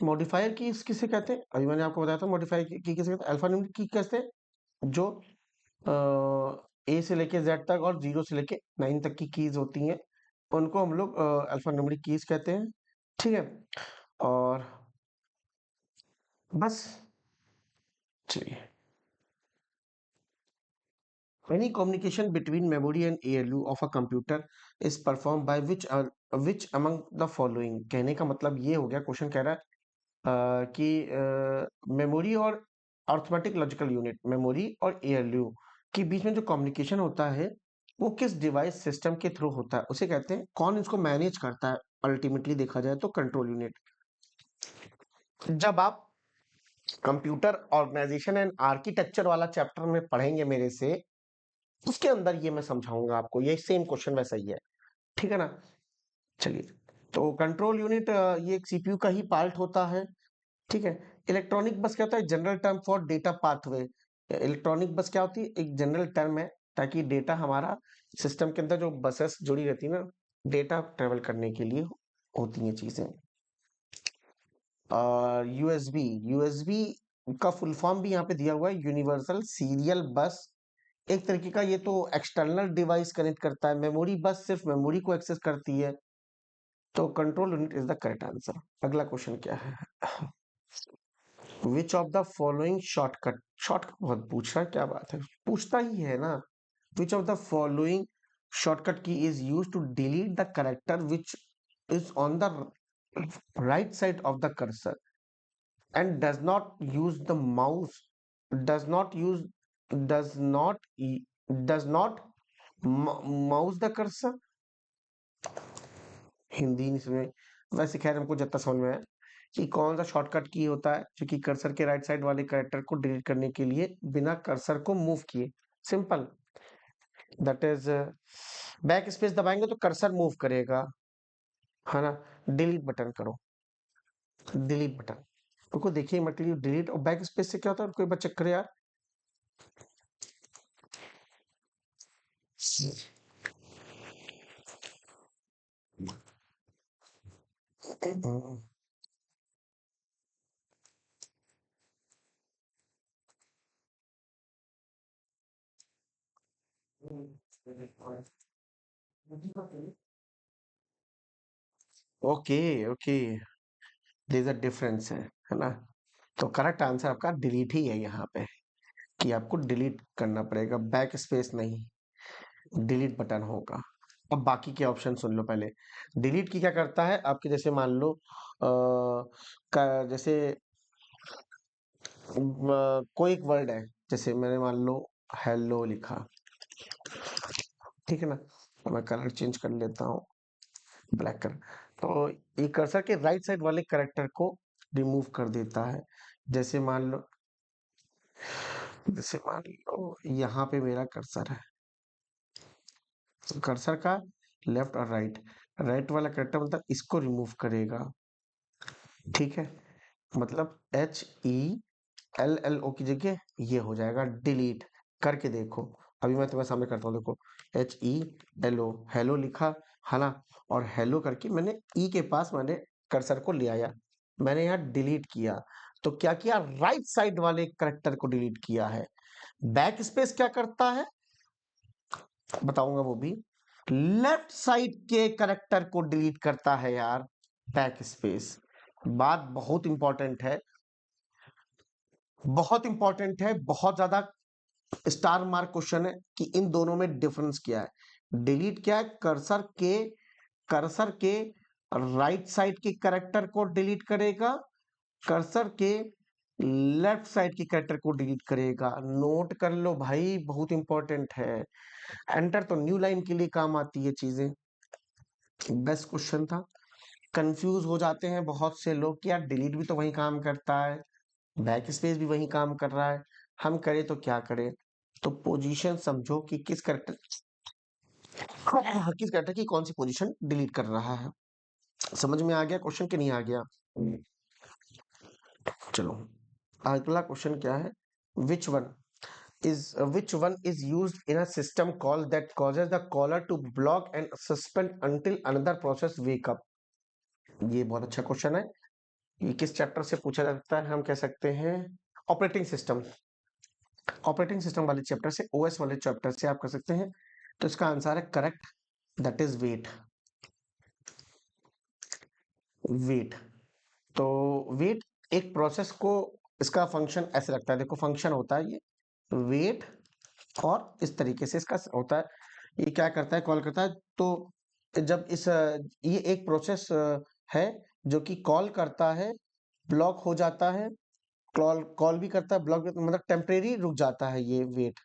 मॉडिफायर की किसे कहते हैं? अभी मैंने आपको बताया था मॉडिफायर की किसे कहते हैं, अल्फान्यूमेरिक की कहते हैं, जो ए से लेके जेड तक और 0 से लेके 9 तक की कीज होती हैं, उनको हम लोग अल्फान्यूमेरिक कीज कहते हैं। ठीक है, और बस। चलिए, any communication between memory and ALU of a computer is performed by which among the following। कहने का मतलब ये हो गया, क्वेश्चन कह रहा है कि मेमोरी और अर्थमेटिक लॉजिकल यूनिट, मेमोरी और एएलयू के बीच में जो कम्युनिकेशन होता है वो किस डिवाइस सिस्टम के थ्रू होता है, उसे कहते हैं, कौन इसको मैनेज करता है, अल्टीमेटली देखा जाए तो कंट्रोल यूनिट। जब आप कंप्यूटर ऑर्गेनाइजेशन एंड आर्किटेक्चर वाला चैप्टर में पढ़ेंगे मेरे से, उसके अंदर ये मैं समझाऊंगा आपको, ये सेम क्वेश्चन वैसा ही है, ठीक है ना। चलिए, तो कंट्रोल यूनिट ये एक सीपीयू का ही पार्ट होता है, ठीक है। इलेक्ट्रॉनिक बस क्या होता है, general term for data pathway. Electronic बस क्या होती है, एक जनरल टर्म है ताकि डेटा हमारा सिस्टम के अंदर जो बसेस जुड़ी रहती है ना, डेटा ट्रेवल करने के लिए होती हैं चीजें। और यूएसबी, यूएसबी का फुल फॉर्म भी यहाँ पे दिया हुआ है, यूनिवर्सल सीरियल बस। एक तरीके का ये तो एक्सटर्नल डिवाइस कनेक्ट करता है, मेमोरी बस सिर्फ मेमोरी को एक्सेस करती है। तो control unit is the correct answer. अगला क्वेश्चन क्या है, which of the following shortcut, shortcut बहुत पूछ रहा है, क्या बात है, पूछता ही है ना। Which of the following shortcut key is use to delete the character which is on the right side of the cursor and does not use the mouse, does not use, does not does not mouse the cursor। Hindi नहीं समझ, वैसे खैर हमको जितना समझ में है कि कौन सा शॉर्टकट की होता है जो कि कर्सर के राइट साइड वाले कैरेक्टर को डिलीट करने के लिए बिना कर्सर को मूव किए, simple, that is back space दबाएंगे तो कर्सर मूव करेगा, है ना। डिलीट बटन करो, डिलीट बटन, उनको देखिए मतलब डिलीट और बैक स्पेस से क्या होता है, कोई बात चेक करे यार। Okay okay, there is a difference है ना। तो करेक्ट आंसर आपका डिलीट ही है यहाँ पे, कि आपको डिलीट करना पड़ेगा, बैक स्पेस नहीं, डिलीट बटन होगा। अब बाकी के ऑप्शन सुन लो पहले। डिलीट की क्या करता है आपके, जैसे मान लो जैसे कोई एक वर्ड है, जैसे मैंने मान लो हेलो लिखा, ठीक है ना, तो मैं कलर चेंज कर लेता हूँ ब्लैक कलर, तो ये कर्सर के राइट साइड वाले करेक्टर को रिमूव कर देता है। जैसे मान लो, जैसे मान लो यहाँ पे मेरा कर्सर है, कर्सर का लेफ्ट और राइट, राइट वाला करेक्टर मतलब इसको रिमूव करेगा, ठीक है। मतलब HELLO की जगह ये हो जाएगा डिलीट, करके देखो। अभी मैं तुम्हारे सामने करता हूँ, देखो HELLO, हेलो लिखा, है ना, और हेलो करके मैंने ई के पास मैंने कर्सर को ले आया, मैंने यहाँ डिलीट किया। तो क्या किया, राइट साइड वाले करेक्टर को डिलीट किया है। बैक स्पेस क्या करता है बताऊंगा वो भी, लेफ्ट साइड के करेक्टर को डिलीट करता है यार, बैक स्पेस। बात बहुत इंपॉर्टेंट है, बहुत इंपॉर्टेंट है, बहुत ज्यादा स्टार मार्क क्वेश्चन है कि इन दोनों में डिफरेंस क्या है। डिलीट क्या है, कर्सर के राइट साइड के करेक्टर को डिलीट करेगा, कर्सर के लेफ्ट साइड के कैरेक्टर को डिलीट करेगा। नोट कर लो भाई, बहुत इंपॉर्टेंट है, एंटर तो न्यू लाइन के लिए काम आती है चीजें। बेस्ट क्वेश्चन था। कंफ्यूज हो जाते हैं बहुत से लोग कि यार डिलीट भी तो वही काम करता है, बैक स्पेस भी वही काम कर रहा है, हम करें तो क्या करें। तो पोजीशन समझो कि किस कैरेक्टर की कौन सी पोजीशन डिलीट कर रहा है। समझ में आ गया क्वेश्चन कि नहीं आ गया। चलो, अगला क्वेश्चन क्या है, which one which one is used in a system call that causes the caller to block and suspend until another process wake up। ये बहुत अच्छा क्वेश्चन है, ये किस चैप्टर से पूछा जाता है, हम कह सकते हैं ऑपरेटिंग सिस्टम, ऑपरेटिंग सिस्टम वाले चैप्टर से, ओएस वाले चैप्टर से आप कर सकते हैं। तो इसका आंसर है correct, that is wait, wait. तो वेट एक प्रोसेस को, इसका फंक्शन ऐसे लगता है, देखो फंक्शन होता है ये वेट, और इस तरीके से इसका होता है, ये क्या करता है, कॉल करता है। तो जब ये एक प्रोसेस है जो कि कॉल करता है, ब्लॉक हो जाता है, कॉल कॉल भी करता है, ब्लॉक भी, मतलब टेम्परेरी रुक जाता है ये वेट।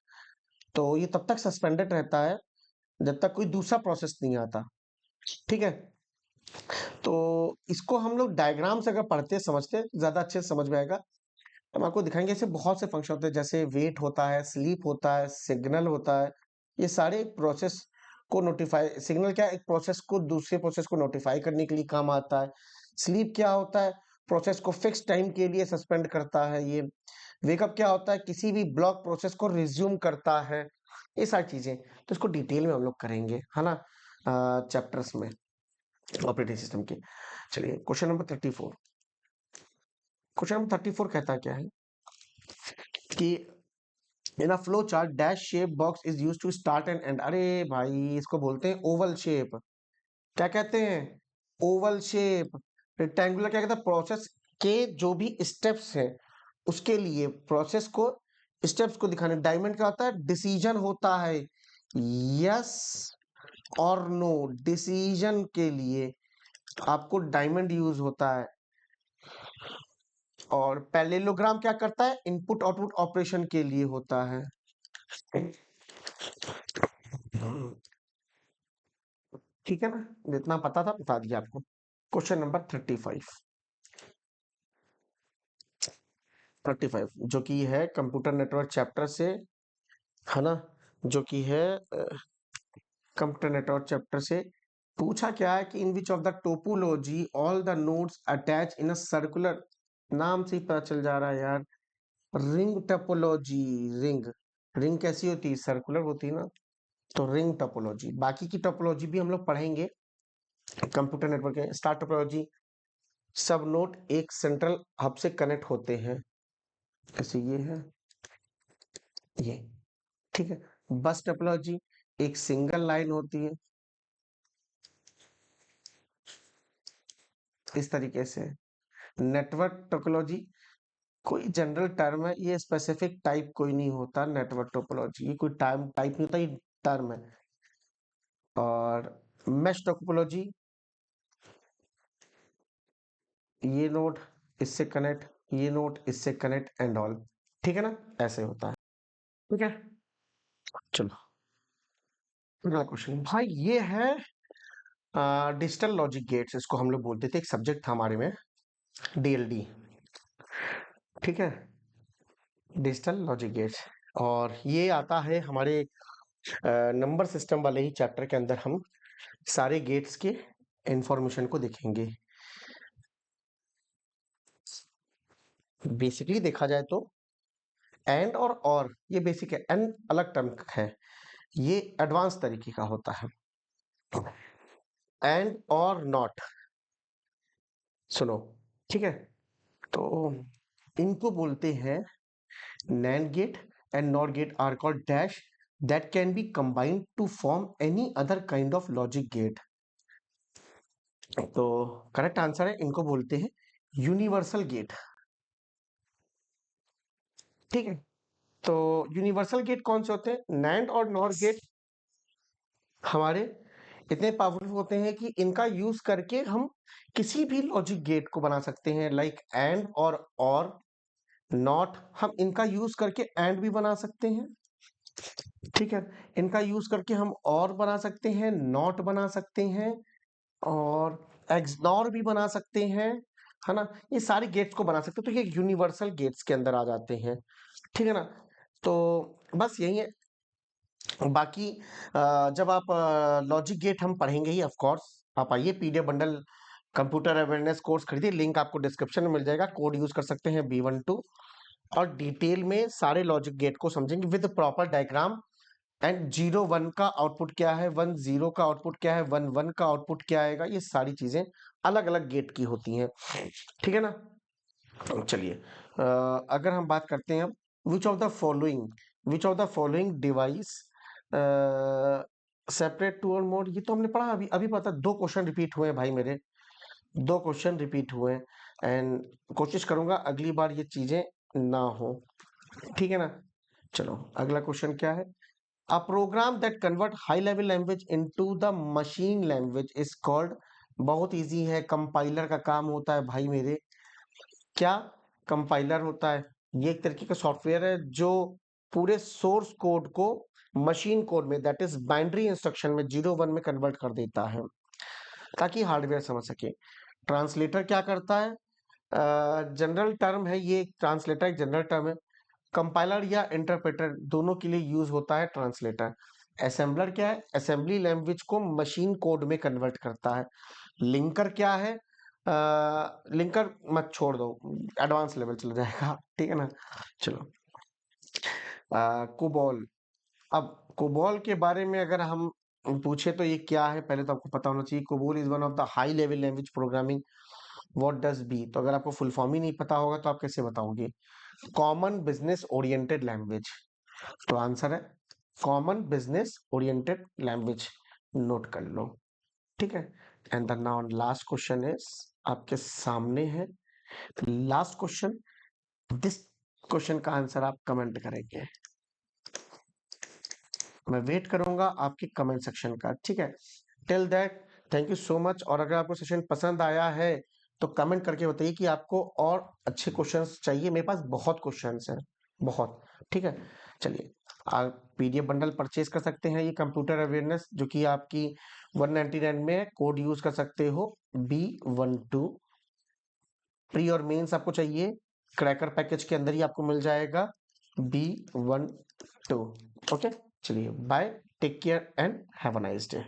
तो ये तब तक सस्पेंडेड रहता है जब तक कोई दूसरा प्रोसेस नहीं आता। ठीक है, तो इसको हम लोग डायग्राम से अगर पढ़ते समझते ज्यादा अच्छे से समझ में आएगा। हम आपको दिखाएंगे ऐसे बहुत से फंक्शन होते हैं, जैसे वेट होता है, स्लीप होता है, सिग्नल होता है। ये सारे एक प्रोसेस को नोटिफाई, सिग्नल क्या है, एक प्रोसेस को दूसरे प्रोसेस को नोटिफाई करने के लिए काम आता है। स्लीप क्या होता है, प्रोसेस को फिक्स टाइम के लिए सस्पेंड करता है ये। वेकअप क्या होता है, किसी भी ब्लॉक प्रोसेस को रिज्यूम करता है। ये सारी चीजें तो इसको डिटेल में हम लोग करेंगे, है ना, चैप्टर्स में ऑपरेटिंग सिस्टम के। चलिए क्वेश्चन नंबर 34। क्वेश्चन नंबर 34 कहता क्या है कि in a flow chart dash shape box is used to start and end. अरे भाई, इसको बोलते हैं ओवल शेप। क्या कहते हैं, ओवल शेप। रेक्टेंगुलर क्या कहता है, प्रोसेस के जो भी स्टेप्स हैं उसके लिए प्रोसेस को, स्टेप्स को दिखाने। डायमंड क्या होता है, डिसीजन होता है, यस और नो, डिसीजन के लिए आपको डायमंड यूज होता है। और पैरेललोग्राम क्या करता है, इनपुट आउटपुट ऑपरेशन के लिए होता है। ठीक है ना, जितना पता था बता दिया आपको। क्वेश्चन नंबर 35 जो कि है कंप्यूटर नेटवर्क चैप्टर से, है ना, जो कि है कंप्यूटर नेटवर्क चैप्टर से। पूछा क्या है कि in which of the topology all the nodes attach in a circular, नाम से ही पता चल जा रहा है यार, रिंग टोपोलॉजी। रिंग, रिंग कैसी होती है, सर्कुलर होती है ना, तो रिंग टोपोलॉजी। बाकी की टोपोलॉजी भी हम लोग पढ़ेंगे कंप्यूटर नेटवर्क है। स्टार टोपोलॉजी, सब नोड एक सेंट्रल हब से कनेक्ट होते हैं, जैसे ये है ये। ठीक है, बस टोपोलॉजी, एक सिंगल लाइन होती है इस तरीके से। नेटवर्क टोपोलॉजी कोई जनरल टर्म है, ये स्पेसिफिक टाइप कोई नहीं होता। नेटवर्क टोपोलॉजी ये कोई टाइम टाइप नहीं होता, ये टर्म है। और मैश टोपोलॉजी, ये नोड इससे कनेक्ट, ये नोड इससे कनेक्ट एंड ऑल। ठीक है ना, ऐसे होता है। ठीक है, चलो अगला क्वेश्चन भाई, ये है डिजिटल लॉजिक गेट्स, इसको हम लोग बोलते थे, एक सब्जेक्ट था हमारे में, डीएलडी। ठीक है, डिजिटल लॉजिक गेट्स। और ये आता है हमारे नंबर सिस्टम वाले ही चैप्टर के अंदर। हम सारे गेट्स के इंफॉर्मेशन को देखेंगे। बेसिकली देखा जाए तो एंड और ये बेसिक है, एंड अलग टर्म है, ये एडवांस तरीके का होता है। एंड और नॉट, सुनो, ठीक है, तो इनको बोलते हैं NAND gate and NOR gate are called dash that can be combined to form any other kind of logic gate। तो करेक्ट आंसर है, इनको बोलते हैं यूनिवर्सल गेट। ठीक है, तो यूनिवर्सल गेट कौन से होते हैं, NAND और NOR गेट हमारे इतने पावरफुल होते हैं कि इनका यूज करके हम किसी भी लॉजिक गेट को बना सकते हैं, लाइक एंड और नॉट, हम इनका यूज करके एंड भी बना सकते हैं। ठीक है, इनका यूज करके हम और बना सकते हैं, नॉट बना सकते हैं, और एक्सनॉर भी बना सकते हैं, है ना। ये सारे गेट्स को बना सकते हैं, तो ये यूनिवर्सल गेट्स के अंदर आ जाते हैं। ठीक है ना, तो बस यही है। बाकी जब आप लॉजिक गेट हम पढ़ेंगे ही, ऑफ कोर्स आप आइए, PDF bundle computer awareness course खरीदिए, लिंक आपको डिस्क्रिप्शन में मिल जाएगा, कोड यूज कर सकते हैं B12। और डिटेल में सारे लॉजिक गेट को समझेंगे विद प्रॉपर डायग्राम। एंड 0 1 का आउटपुट क्या है, 1 0 का आउटपुट क्या है, 1 1 का आउटपुट क्या आएगा, ये सारी चीजें अलग अलग गेट की होती हैं। ठीक है ना, चलिए अगर हम बात करते हैं अब, which of the following device separate two और मोड, ये तो हमने पढ़ा अभी अभी पता, दो क्वेश्चन रिपीट हुए हैं भाई मेरे, दो क्वेश्चन रिपीट हुए हैं। एंड कोशिश करूंगा अगली बार ये चीजें ना हो। ठीक है ना, चलो अगला क्वेश्चन क्या है, A program that convert high level language into the machine language is called, बहुत इजी है, कंपाइलर का काम होता है भाई मेरे। क्या कंपाइलर होता है, ये एक तरीके का सॉफ्टवेयर है जो पूरे सोर्स कोड को मशीन कोड में, दैट इज बाइनरी इंस्ट्रक्शन में, 0 1 में कन्वर्ट कर देता है ताकि हार्डवेयर समझ सके। ट्रांसलेटर क्या करता है? जनरल टर्म है ये, ट्रांसलेटर एक जनरल टर्म है। कंपाइलर या इंटरप्रेटर दोनों के लिए यूज होता है ट्रांसलेटर। असेंबलर क्या है? असेंबली लैंग्वेज को मशीन कोड में कन्वर्ट करता है। लिंकर क्या है? लिंकर मत छोड़ दो, एडवांस लेवल चला जाएगा, ठीक है ना। चलो, कोबॉल। अब कोबॉल के बारे में अगर हम पूछे तो ये क्या है, पहले तो आपको पता होना चाहिए। COBOL is one of the high level language programming. What does be, तो अगर आपको फुल फॉर्म ही नहीं पता होगा तो आप कैसे बताओगे? Common business oriented language. तो आंसर है common business oriented language, note कर लो, ठीक है। And the now last question is आपके सामने है। लास्ट क्वेश्चन, दिस क्वेश्चन का आंसर आप कमेंट करेंगे, मैं वेट करूंगा आपके कमेंट सेक्शन का, ठीक है। Till that, thank you so much. और अगर आपको सेशन पसंद आया है तो कमेंट करके बताइए कि आपको और अच्छे क्वेश्चंस चाहिए। मेरे पास बहुत क्वेश्चंस हैं, बहुत, ठीक है। चलिए, आप पीडीएफ बंडल परचेज कर सकते हैं, ये कंप्यूटर अवेयरनेस जो कि आपकी 199 में कोड यूज कर सकते हो, B12। प्री और मेंस आपको चाहिए, क्रैकर पैकेज के अंदर ही आपको मिल जाएगा, B12। ओके, चलिए bye, take care and have a nice day.